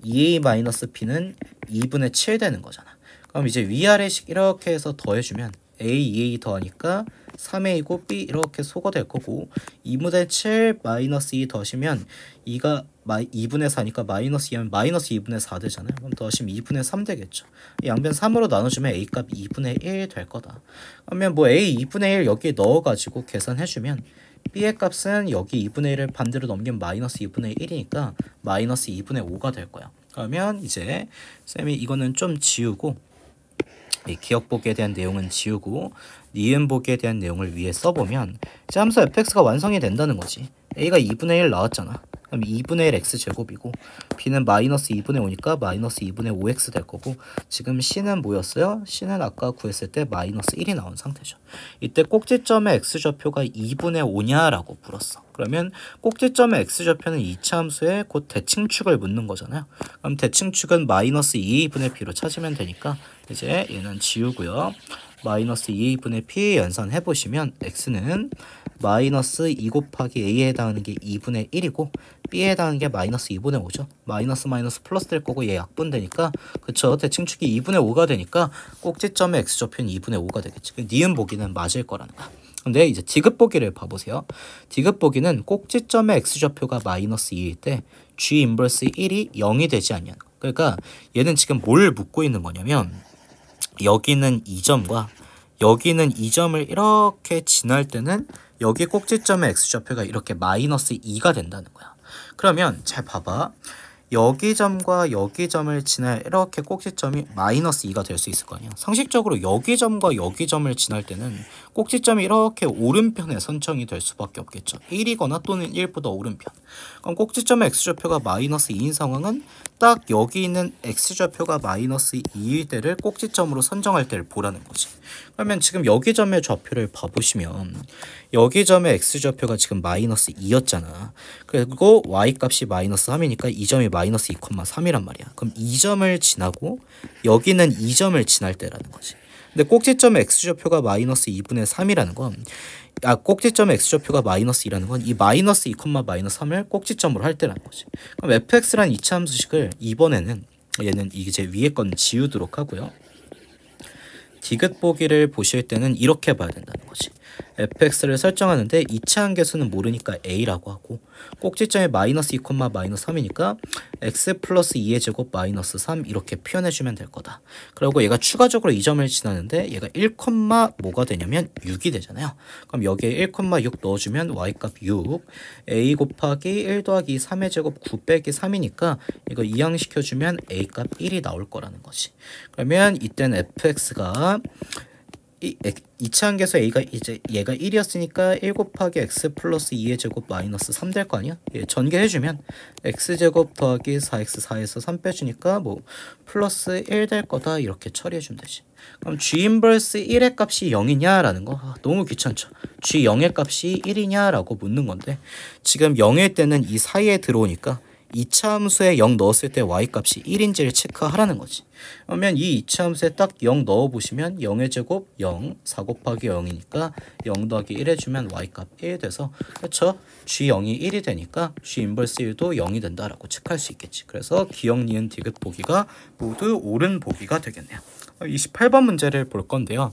2a-b는 2분의 7 되는 거잖아. 그럼 이제 위아래식 이렇게 해서 더해주면 a, 2a 더하니까 3a고 b 이렇게 소거 될 거고 2분의 7 -2 더하시면 2가 2분의 4니까 -2하면 -2분의 4 되잖아요. 그럼 더하시면 2분의 3 되겠죠. 양변 3으로 나눠주면 a값 2분의 1 될 거다. 그러면 뭐 a 2분의 1 여기에 넣어가지고 계산해주면 b의 값은 여기 2분의 1을 반대로 넘기면 -2분의 1이니까 -2분의 5가 될 거야. 그러면 이제 쌤이 이거는 좀 지우고 이 기억 보기에 대한 내용은 지우고 니은 보기에 대한 내용을 위에 써보면 이제 함수 fx가 완성이 된다는 거지. a가 2분의 1 나왔잖아. 그럼 2분의 1 x제곱이고 b는 -2분의 5니까 -2분의 5x 될 거고 지금 c는 뭐였어요? c는 아까 구했을 때 -1이 나온 상태죠. 이때 꼭지점의 x좌표가 2분의 5냐라고 물었어. 그러면 꼭지점의 x좌표는 2차 함수에 곧 대칭축을 묻는 거잖아요. 그럼 대칭축은 -2분의 b로 찾으면 되니까 이제 얘는 지우고요. -2분의 p 연산해보시면 x는 -2 곱하기 a에 해당하는 게 2분의 1이고 b에 해당하는 게 -2분의 5죠. 마이너스 플러스 될 거고 얘 약분되니까 그쵸. 대칭축이 2분의 5가 되니까 꼭지점의 x좌표는 2분의 5가 되겠지. 니은 보기는 맞을 거라는 거야. 근데 이제 디귿 보기를 봐보세요. 디귿 보기는 꼭지점의 x좌표가 -2일 때 g 인버스 1이 0이 되지 않냐. 그러니까 얘는 지금 뭘 묻고 있는 거냐면 여기는 2점과 여기는 2점을 이렇게 지날 때는 여기 꼭지점의 x좌표가 이렇게 -2가 된다는 거야. 그러면 잘 봐봐. 여기 점과 여기 점을 지날 이렇게 꼭지점이 -2가 될 수 있을 거 아니야. 상식적으로 여기 점과 여기 점을 지날 때는 꼭지점이 이렇게 오른편에 선정이 될 수밖에 없겠죠. 1이거나 또는 1보다 오른편. 그럼 꼭지점의 x좌표가 -2인 상황은 딱 여기 있는 x좌표가 -2일 때를 꼭지점으로 선정할 때를 보라는 거지. 그러면 지금 여기 점의 좌표를 봐보시면 여기 점의 x좌표가 지금 -2였잖아. 그리고 y값이 -3이니까 이 점이 -2,3이란 말이야. 그럼 이 점을 지나고 여기는 이 점을 지날 때라는 거지. 근데 꼭지점의 x좌표가 -2분의 3이라는 건 꼭지점의 x좌표가 -2라는 건 이 -2,-3을 꼭지점으로 할 때라는 거지. 그럼 fx란 이차 함수식을 이번에는 얘는 이제 위에 건 지우도록 하고요. 디귿 보기를 보실 때는 이렇게 봐야 된다는 거지. fx를 설정하는데 2차 한계수는 모르니까 a라고 하고 꼭지점이 -2,-3이니까 x 플러스 2의 제곱 -3 이렇게 표현해주면 될 거다. 그리고 얘가 추가적으로 이 점을 지나는데 얘가 1, 뭐가 되냐면 6이 되잖아요. 그럼 여기에 1,6 넣어주면 y값 6 a 곱하기 1 더하기 3의 제곱 9 빼기 3이니까 이거 이항시켜주면 a값 1이 나올 거라는 거지. 그러면 이때는 fx가 2차 한계에서 a가 이제 얘가 1이었으니까 1 곱하기 x 플러스 2의 제곱 -3 될 거 아니야? 예, 전개해주면 x제곱 더하기 4x 4에서 3 빼주니까 뭐 플러스 1 될 거다 이렇게 처리해주면 되지. 그럼 g 인버스 1의 값이 0이냐 라는 거 너무 귀찮죠. g 0의 값이 1이냐 라고 묻는 건데 지금 0일 때는 이 사이에 들어오니까 2차 함수에 0 넣었을 때 y값이 1인지를 체크하라는 거지. 그러면 이 2차 함수에 딱 0 넣어보시면 0의 제곱 0, 4 곱하기 0이니까 0 더하기 1 해주면 y값 1 돼서 그렇죠? g0이 1이 되니까 g 인버스 1도 0이 된다라고 체크할 수 있겠지. 그래서 기억, 니은, 디귿 보기가 모두 옳은 보기가 되겠네요. 28번 문제를 볼 건데요.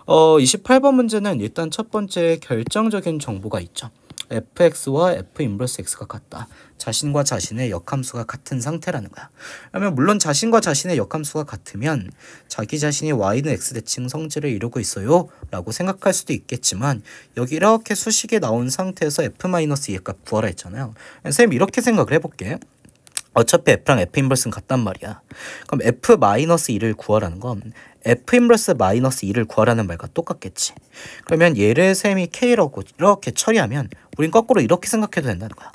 28번 문제는 일단 첫 번째 결정적인 정보가 있죠. fx와 f 인버스 x가 같다. 자신과 자신의 역함수가 같은 상태라는 거야. 그러면 물론 자신과 자신의 역함수가 같으면 자기 자신이 y는 x 대칭 성질을 이루고 있어요 라고 생각할 수도 있겠지만 여기 이렇게 수식이 나온 상태에서 f-2의 값 구하라 했잖아요. 선생님 이렇게 생각을 해볼게. 어차피 f랑 f 인버스는 같단 말이야. 그럼 f-2를 구하라는 건 f 인버스 마이너스 2를 구하라는 말과 똑같겠지. 그러면 얘를 셈이 k라고 이렇게 처리하면 우린 거꾸로 이렇게 생각해도 된다는 거야.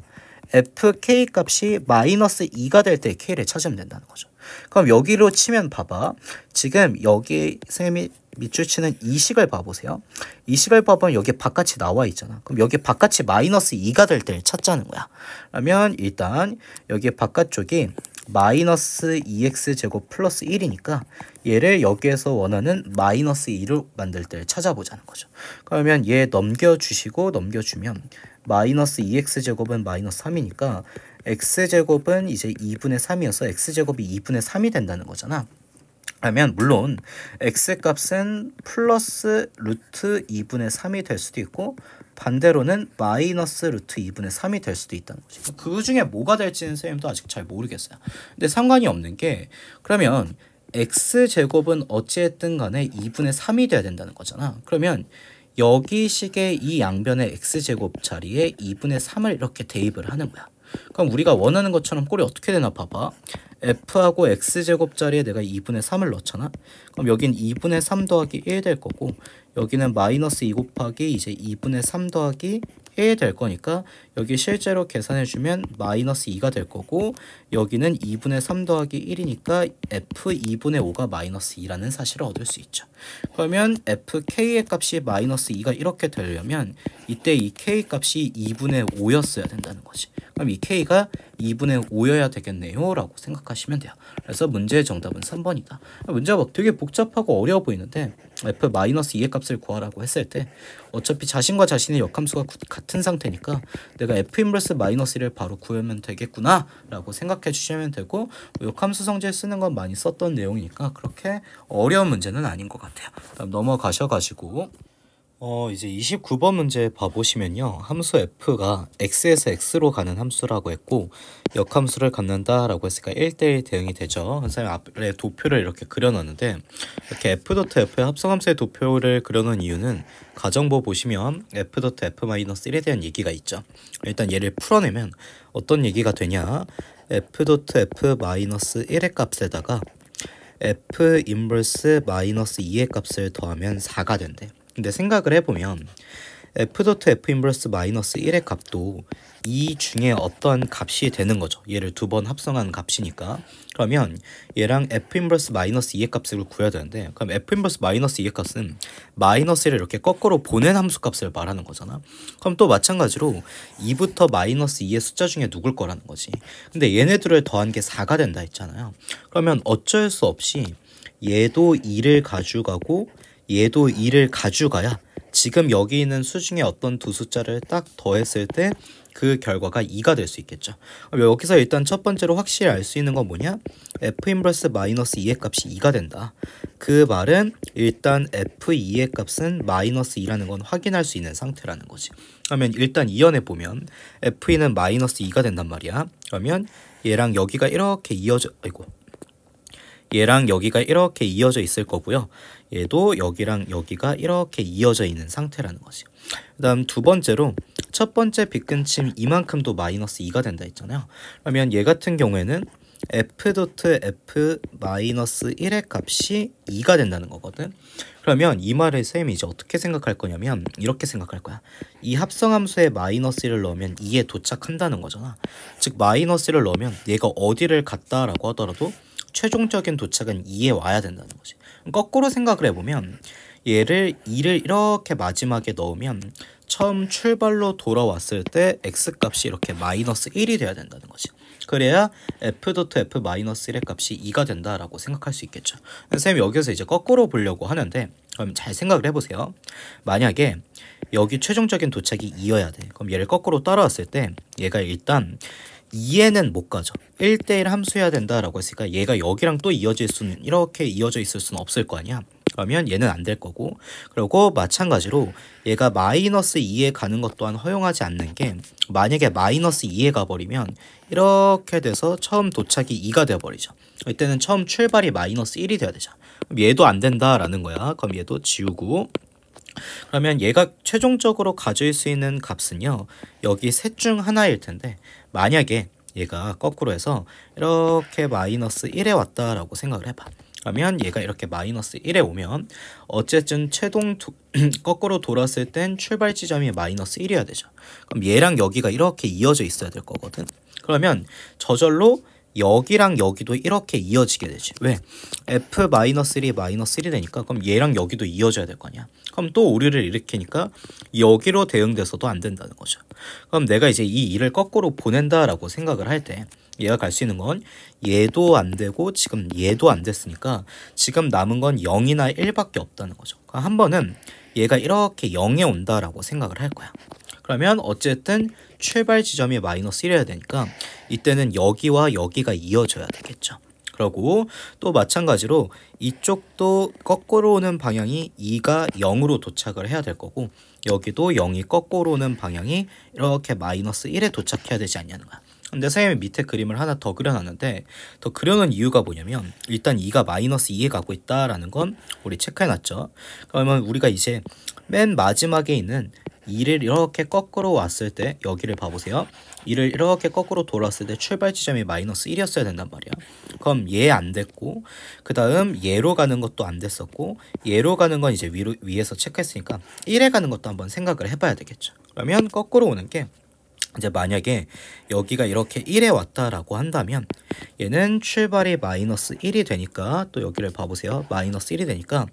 fk 값이 마이너스 2가 될 때 k를 찾으면 된다는 거죠. 그럼 여기로 치면 봐봐. 지금 여기 셈이 밑줄 치는 이 식을 봐보세요. 이 식을 봐보면 여기 바깥이 나와 있잖아. 그럼 여기 바깥이 마이너스 2가 될 때 찾자는 거야. 그러면 일단 여기 바깥쪽이 마이너스 2x제곱 플러스 1이니까 얘를 여기에서 원하는 마이너스 2로 만들 때 찾아보자는 거죠. 그러면 얘 넘겨주시고 넘겨주면 마이너스 2x제곱은 마이너스 3이니까 x제곱은 이제 2분의 3이어서 x제곱이 2분의 3이 된다는 거잖아. 그러면 물론 x값은 플러스 루트 2분의 3이 될 수도 있고 반대로는 마이너스 루트 2분의 3이 될 수도 있다는 거지. 그 중에 뭐가 될지는 선생님도 아직 잘 모르겠어요. 근데 상관이 없는 게 그러면 x제곱은 어찌했든 간에 2분의 3이 돼야 된다는 거잖아. 그러면 여기 식의 이 양변의 x제곱 자리에 2분의 3을 이렇게 대입을 하는 거야. 그럼 우리가 원하는 것처럼 꼴이 어떻게 되나 봐봐. f하고 x제곱 자리에 내가 2분의 3을 넣잖아. 그럼 여긴 2분의 3 더하기 1 될 거고 여기는 마이너스 2 곱하기 이제 2분의 3 더하기 1 될 거니까 여기 실제로 계산해주면 마이너스 2가 될 거고 여기는 2분의 3 더하기 1이니까 f 2분의 5가 마이너스 2라는 사실을 얻을 수 있죠. 그러면 fk의 값이 마이너스 2가 이렇게 되려면 이때 이 k 값이 2분의 5였어야 된다는 거지. 그럼 이 k가 2분의 5여야 되겠네요 라고 생각하시면 돼요. 그래서 문제의 정답은 3번이다. 문제가 막 되게 복잡하고 어려워 보이는데 f-2의 값을 구하라고 했을 때 어차피 자신과 자신의 역함수가 같은 상태니까 내가 f 인버스 마이너스 1을 바로 구하면 되겠구나 라고 생각해 주시면 되고 역함수 성질 쓰는 건 많이 썼던 내용이니까 그렇게 어려운 문제는 아닌 것 같아요. 다음 넘어가셔가지고 이제 29번 문제 봐보시면요. 함수 f가 x에서 x로 가는 함수라고 했고 역함수를 갖는다 라고 했으니까 1대1 대응이 되죠. 선생님 앞에 도표를 이렇게 그려놨는데 이렇게 f.f의 합성함수의 도표를 그려놓은 이유는 가정보 보시면 f.f-1에 대한 얘기가 있죠. 일단 얘를 풀어내면 어떤 얘기가 되냐. f.f-1의 값에다가 f 인버스 마이너스 2의 값을 더하면 4가 된대. 근데 생각을 해보면 f.f 인버스 마이너스 1의 값도 이 중에 어떤 값이 되는 거죠. 얘를 두 번 합성한 값이니까. 그러면 얘랑 f 인버스 마이너스 2의 값을 구해야 되는데 그럼 f 인버스 마이너스 2의 값은 마이너스를 이렇게 거꾸로 보낸 함수 값을 말하는 거잖아. 그럼 또 마찬가지로 2부터 마이너스 2의 숫자 중에 누굴 거라는 거지. 근데 얘네들을 더한 게 4가 된다 했잖아요. 그러면 어쩔 수 없이 얘도 2를 가져가고 얘도 2를 가져가야 지금 여기 있는 수 중에 어떤 두 숫자를 딱 더했을 때 그 결과가 2가 될 수 있겠죠. 여기서 일단 첫 번째로 확실히 알 수 있는 건 뭐냐? f 인버스 마이너스 2의 값이 2가 된다. 그 말은 일단 f2의 값은 마이너스 2라는 건 확인할 수 있는 상태라는 거지. 그러면 일단 이연해 보면 f2는 마이너스 2가 된단 말이야. 그러면 얘랑 여기가 이렇게 얘랑 여기가 이렇게 이어져 있을 거고요. 얘도 여기랑 여기가 이렇게 이어져 있는 상태라는 거지. 그 다음 두 번째로 첫 번째 빗근침 이만큼도 마이너스 2가 된다 했잖아요. 그러면 얘 같은 경우에는 f.f-1의 값이 2가 된다는 거거든. 그러면 이 말을 쌤이 이제 어떻게 생각할 거냐면 이렇게 생각할 거야. 이 합성함수에 마이너스 1을 넣으면 2에 도착한다는 거잖아. 즉 마이너스 1을 넣으면 얘가 어디를 갔다라고 하더라도 최종적인 도착은 2에 와야 된다는 거지. 거꾸로 생각을 해보면 얘를 2를 이렇게 마지막에 넣으면 처음 출발로 돌아왔을 때 x값이 이렇게 마이너스 1이 돼야 된다는 거지. 그래야 f.f-1의 값이 2가 된다라고 생각할 수 있겠죠. 선생님이 여기서 이제 거꾸로 보려고 하는데 그럼 잘 생각을 해보세요. 만약에 여기 최종적인 도착이 2여야 돼. 그럼 얘를 거꾸로 따라왔을 때 얘가 일단 2에는 못 가죠. 1대1 함수해야 된다라고 했으니까 얘가 여기랑 또 이어질 수는 이렇게 이어져 있을 수는 없을 거 아니야. 그러면 얘는 안 될 거고 그리고 마찬가지로 얘가 마이너스 2에 가는 것 또한 허용하지 않는 게 만약에 마이너스 2에 가버리면 이렇게 돼서 처음 도착이 2가 되어버리죠. 이때는 처음 출발이 마이너스 1이 돼야 되죠. 그럼 얘도 안 된다라는 거야. 그럼 얘도 지우고 그러면 얘가 최종적으로 가질 수 있는 값은요. 여기 셋 중 하나일 텐데 만약에 얘가 거꾸로 해서 이렇게 마이너스 1에 왔다라고 생각을 해봐. 그러면 얘가 이렇게 마이너스 1에 오면 어쨌든 거꾸로 돌았을 땐 출발 지점이 마이너스 1이어야 되죠. 그럼 얘랑 여기가 이렇게 이어져 있어야 될 거거든. 그러면 저절로 여기랑 여기도 이렇게 이어지게 되지. 왜? f-1이 마이너스 1이 되니까 그럼 얘랑 여기도 이어져야 될 거 아니야. 그럼 또 오류를 일으키니까 여기로 대응돼서도 안 된다는 거죠. 그럼 내가 이제 이 2를 거꾸로 보낸다라고 생각을 할 때 얘가 갈 수 있는 건 얘도 안 되고 지금 얘도 안 됐으니까 지금 남은 건 0이나 1밖에 없다는 거죠. 그러니까 한 번은 얘가 이렇게 0에 온다라고 생각을 할 거야. 그러면 어쨌든 출발 지점이 마이너스 1이어야 되니까 이때는 여기와 여기가 이어져야 되겠죠. 그리고 또 마찬가지로 이쪽도 거꾸로 오는 방향이 2가 0으로 도착을 해야 될 거고 여기도 0이 거꾸로 오는 방향이 이렇게 마이너스 1에 도착해야 되지 않냐는 거야. 근데 선생님이 밑에 그림을 하나 더 그려놨는데 더 그려놓은 이유가 뭐냐면 일단 2가 마이너스 2에 가고 있다라는 건 우리 체크해놨죠. 그러면 우리가 이제 맨 마지막에 있는 2를 이렇게 거꾸로 왔을 때 여기를 봐보세요. 2를 이렇게 거꾸로 돌았을 때 출발 지점이 마이너스 1이었어야 된단 말이야. 그럼 얘 안 됐고 그 다음 얘로 가는 것도 안 됐었고 얘로 가는 건 이제 위에서 체크했으니까 1에 가는 것도 한번 생각을 해봐야 되겠죠. 그러면 거꾸로 오는 게 이제 만약에 여기가 이렇게 1에 왔다라고 한다면 얘는 출발이 마이너스 1이 되니까 또 여기를 봐보세요. 마이너스 1이 되니까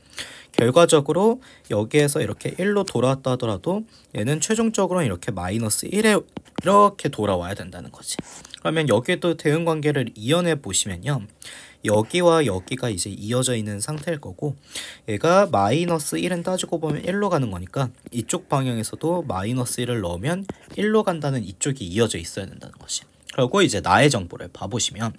결과적으로 여기에서 이렇게 1로 돌아왔다 하더라도 얘는 최종적으로 이렇게 마이너스 1에 이렇게 돌아와야 된다는 거지. 그러면 여기도 대응관계를 이어내 보시면요. 여기와 여기가 이제 이어져 있는 상태일 거고 얘가 마이너스 1은 따지고 보면 1로 가는 거니까 이쪽 방향에서도 마이너스 1을 넣으면 1로 간다는 이쪽이 이어져 있어야 된다는 것이. 그리고 이제 나의 정보를 봐보시면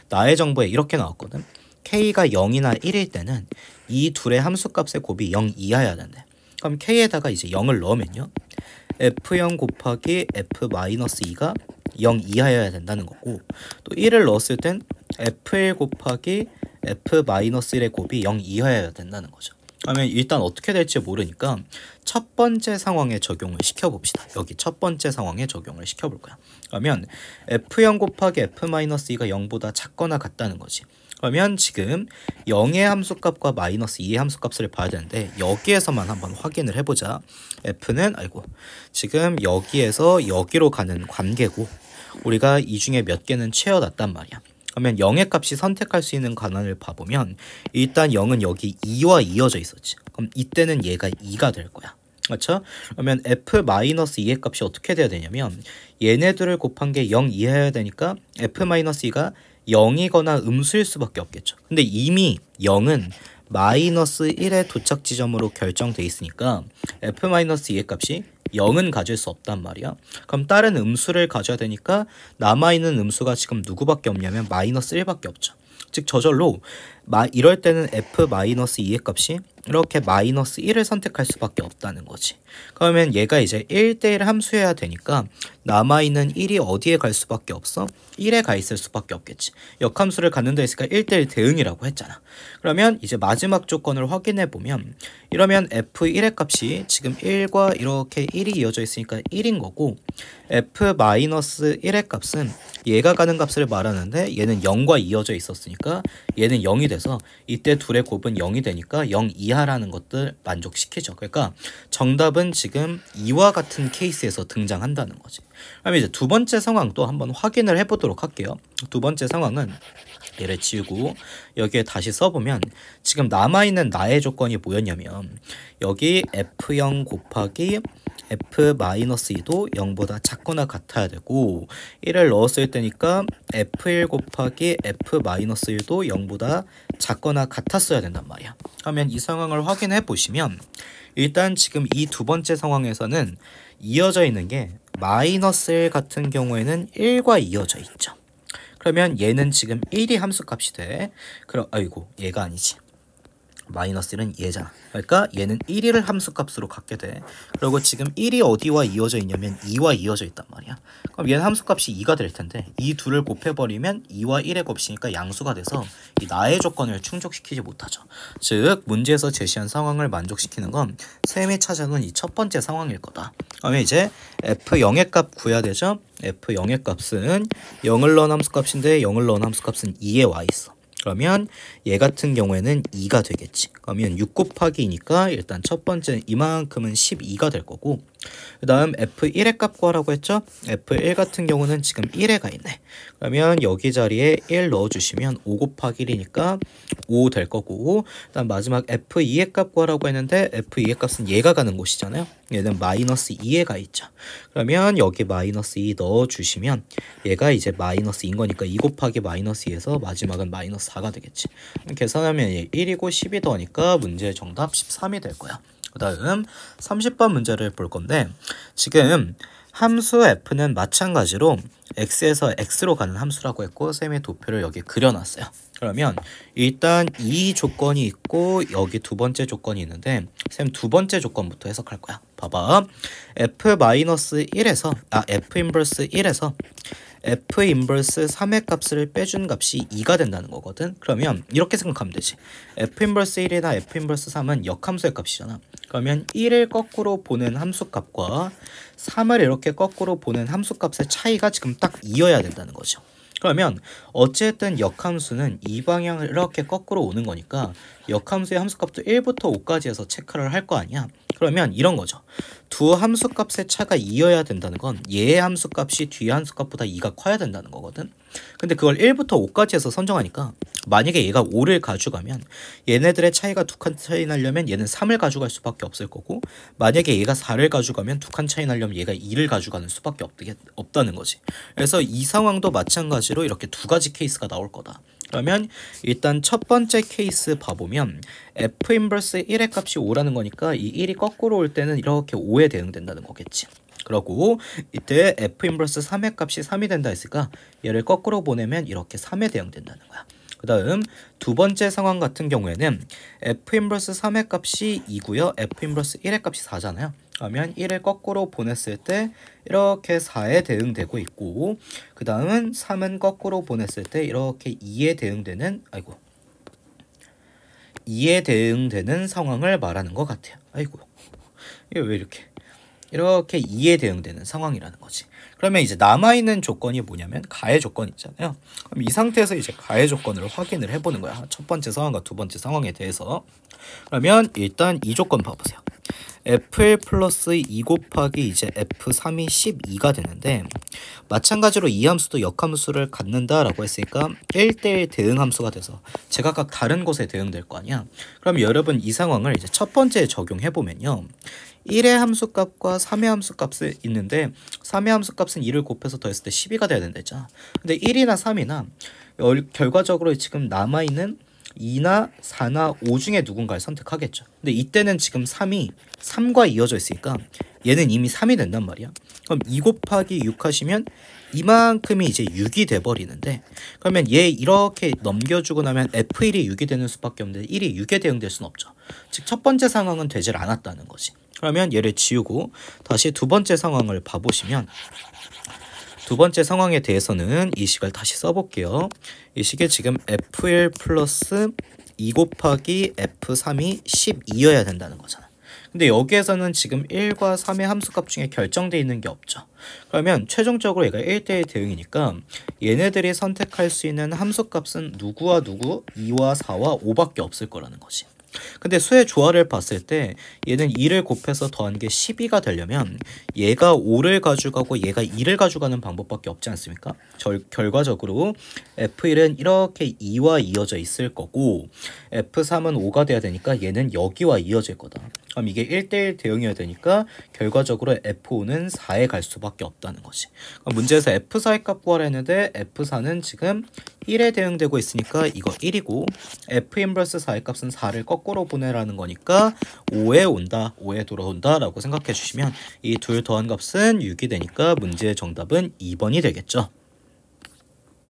나의 정보에 이렇게 나왔거든. k가 0이나 1일 때는 이 둘의 함수값의 곱이 0 이하여야 된대. 그럼 k에다가 이제 0을 넣으면요 f0 곱하기 f-2가 0 이하여야 된다는 거고 또 1을 넣었을 땐 f1 곱하기 f-1의 곱이 0 이하여야 된다는 거죠. 그러면 일단 어떻게 될지 모르니까 첫 번째 상황에 적용을 시켜봅시다. 여기 첫 번째 상황에 적용을 시켜볼 거야. 그러면 f0 곱하기 f-2가 0보다 작거나 같다는 거지. 그러면 지금 0의 함수값과 마이너스 2의 함수값을 봐야 되는데 여기에서만 한번 확인을 해보자. f는 지금 여기에서 여기로 가는 관계고 우리가 이 중에 몇 개는 채워놨단 말이야. 그러면 0의 값이 선택할 수 있는 관원을 봐보면 일단 0은 여기 2와 이어져 있었지. 그럼 이때는 얘가 2가 될 거야. 그렇죠? 그러면 f-2의 값이 어떻게 돼야 되냐면 얘네들을 곱한 게 0 이하여야 되니까 f-2가 0이거나 음수일 수밖에 없겠죠. 근데 이미 0은 마이너스 1의 도착 지점으로 결정돼 있으니까 f-2의 값이 0은 가질 수 없단 말이야. 그럼 다른 음수를 가져야 되니까 남아있는 음수가 지금 누구밖에 없냐면 마이너스 1밖에 없죠. 즉 저절로 이럴 때는 f-2의 값이 이렇게 마이너스 1을 선택할 수밖에 없다는 거지. 그러면 얘가 이제 1대1 함수여야 되니까 남아있는 1이 어디에 갈 수밖에 없어? 1에 가 있을 수밖에 없겠지. 역함수를 갖는 데 있으니까 1대1 대응이라고 했잖아. 그러면 이제 마지막 조건을 확인해 보면 이러면 f1의 값이 지금 1과 이렇게 1이 이어져 있으니까 1인 거고 f-1의 값은 얘가 가는 값을 말하는데 얘는 0과 이어져 있었으니까 얘는 0이 돼서 이때 둘의 곱은 0이 되니까 0 이하라는 것들 만족시키죠. 그러니까 정답은 지금 이와 같은 케이스에서 등장한다는 거지. 그럼 이제 두 번째 상황도 한번 확인을 해보도록 할게요. 두 번째 상황은 얘를 지우고 여기에 다시 써보면 지금 남아있는 나의 조건이 뭐였냐면 여기 f0 곱하기 f-2도 0보다 작거나 같아야 되고 1을 넣었을 때니까 f1 곱하기 f-1도 0보다 작거나 같았어야 된단 말이야. 그러면 이 상황을 확인해 보시면 일단 지금 이 두 번째 상황에서는 이어져 있는 게 마이너스 1 같은 경우에는 1과 이어져 있죠. 그러면 얘는 지금 1이 함수값이 돼. 그럼 얘가 아니지. 마이너스 1은 얘잖아. 그러니까 얘는 1을 함수값으로 갖게 돼. 그리고 지금 1이 어디와 이어져 있냐면 2와 이어져 있단 말이야. 그럼 얘는 함수값이 2가 될 텐데 이 둘을 곱해버리면 2와 1의 곱이니까 양수가 돼서 이 나의 조건을 충족시키지 못하죠. 즉 문제에서 제시한 상황을 만족시키는 건 쌤이 찾아놓은 이 첫 번째 상황일 거다. 그러면 이제 f0의 값 구해야 되죠. f0의 값은 0을 넣은 함수값인데 0을 넣은 함수값은 2에 와 있어. 그러면 얘 같은 경우에는 2가 되겠지. 그러면 6 곱하기 2니까 일단 첫 번째 이만큼은 12가 될 거고, 그 다음 F1의 값 구하라고 했죠? F1 같은 경우는 지금 1에가 있네. 그러면 여기 자리에 1 넣어주시면 5 곱하기 1이니까 5 될 거고, 그 다음 마지막 F2의 값 구하라고 했는데 F2의 값은 얘가 가는 곳이잖아요. 얘는 마이너스 2에가 있죠. 그러면 여기 마이너스 2 넣어주시면 얘가 이제 마이너스 2인 거니까 2 곱하기 마이너스 2에서 마지막은 마이너스 4가 되겠지. 계산하면 얘 1이고 10이 더하니까 문제의 정답 13이 될 거야. 그 다음 30번 문제를 볼 건데, 지금 함수 f는 마찬가지로 x에서 x로 가는 함수라고 했고 쌤이 도표를 여기 그려놨어요. 그러면 일단 이 조건이 있고 여기 두 번째 조건이 있는데 쌤 두 번째 조건부터 해석할 거야. 봐봐. f-1에서 f 인버스 1에서 f 인버스 3의 값을 빼준 값이 2가 된다는 거거든. 그러면 이렇게 생각하면 되지. f 인버스 1이나 f 인버스 3은 역함수의 값이잖아. 그러면 1을 거꾸로 보는 함수값과 3을 이렇게 거꾸로 보는 함수값의 차이가 지금 딱 2여야 된다는 거죠. 그러면 어쨌든 역함수는 이 방향을 이렇게 거꾸로 오는 거니까 역함수의 함수값도 1부터 5까지 해서 체크를 할 거 아니야. 그러면 이런 거죠. 두 함수값의 차가 2여야 된다는 건 얘의 함수값이 뒤의 함수값보다 2가 커야 된다는 거거든. 근데 그걸 1부터 5까지 해서 선정하니까 만약에 얘가 5를 가져가면 얘네들의 차이가 두 칸 차이 나려면 얘는 3을 가져갈 수밖에 없을 거고, 만약에 얘가 4를 가져가면 두 칸 차이 나려면 얘가 2를 가져가는 수밖에 없다는 거지. 그래서 이 상황도 마찬가지로 이렇게 두 가지 케이스가 나올 거다. 그러면 일단 첫 번째 케이스 봐보면 f 인버스 1의 값이 5라는 거니까 이 1이 거꾸로 올 때는 이렇게 5에 대응된다는 거겠지. 그러고 이때 f 인버스 3의 값이 3이 된다 했으니까 얘를 거꾸로 보내면 이렇게 3에 대응된다는 거야. 그 다음 두 번째 상황 같은 경우에는 f 인버스 3의 값이 2고요. f 인버스 1의 값이 4잖아요. 그러면 1을 거꾸로 보냈을 때 이렇게 4에 대응되고 있고, 그 다음은 3은 거꾸로 보냈을 때 이렇게 2에 대응되는 2에 대응되는 상황을 말하는 것 같아요. 아이고, 이게 왜 이렇게 2에 대응되는 상황이라는 거지. 그러면 이제 남아있는 조건이 뭐냐면 가해 조건이 있잖아요. 그럼 이 상태에서 이제 가해 조건을 확인을 해보는 거야. 첫 번째 상황과 두 번째 상황에 대해서. 그러면 일단 이 조건 봐보세요. f1 플러스 2 곱하기 이제 f3이 12가 되는데, 마찬가지로 이 함수도 역함수를 갖는다라고 했으니까 1대1 대응 함수가 돼서 제각각 다른 곳에 대응될 거 아니야. 그럼 여러분 이 상황을 이제 첫 번째에 적용해보면요. 1의 함수값과 3의 함수값이 있는데 3의 함수값은 2를 곱해서 더했을 때 12가 돼야 된다 했잖아. 근데 1이나 3이나 결과적으로 지금 남아있는 2나 4나 5 중에 누군가를 선택하겠죠. 근데 이때는 지금 3이 3과 이어져 있으니까 얘는 이미 3이 된단 말이야. 그럼 2 곱하기 6 하시면 이만큼이 이제 6이 돼버리는데, 그러면 얘 이렇게 넘겨주고 나면 f1이 6이 되는 수밖에 없는데 1이 6에 대응될 수는 없죠. 즉 첫 번째 상황은 되질 않았다는 거지. 그러면 얘를 지우고 다시 두 번째 상황을 봐보시면, 두 번째 상황에 대해서는 이 식을 다시 써볼게요. 이 식에 지금 f1 플러스 2 곱하기 f3이 12여야 된다는 거잖아. 근데 여기에서는 지금 1과 3의 함수값 중에 결정되어 있는 게 없죠. 그러면 최종적으로 얘가 1대1 대응이니까 얘네들이 선택할 수 있는 함수값은 누구와 누구, 2와 4와 5밖에 없을 거라는 거지. 근데 수의 조화를 봤을 때 얘는 2를 곱해서 더한 게 12가 되려면 얘가 5를 가져가고 얘가 2를 가져가는 방법밖에 없지 않습니까? 결과적으로 F1은 이렇게 2와 이어져 있을 거고 F3은 5가 돼야 되니까 얘는 여기와 이어질 거다. 그럼 이게 1대1 대응이어야 되니까 결과적으로 F5는 4에 갈 수밖에 없다는 거지. 그럼 문제에서 F4의 값 구하라 했는데 F4는 지금 1에 대응되고 있으니까 이거 1이고 F 인버스 4의 값은 4를 거꾸로 보내라는 거니까 5에 온다, 5에 돌아온다 라고 생각해 주시면 이 둘 더한 값은 6이 되니까 문제의 정답은 2번이 되겠죠.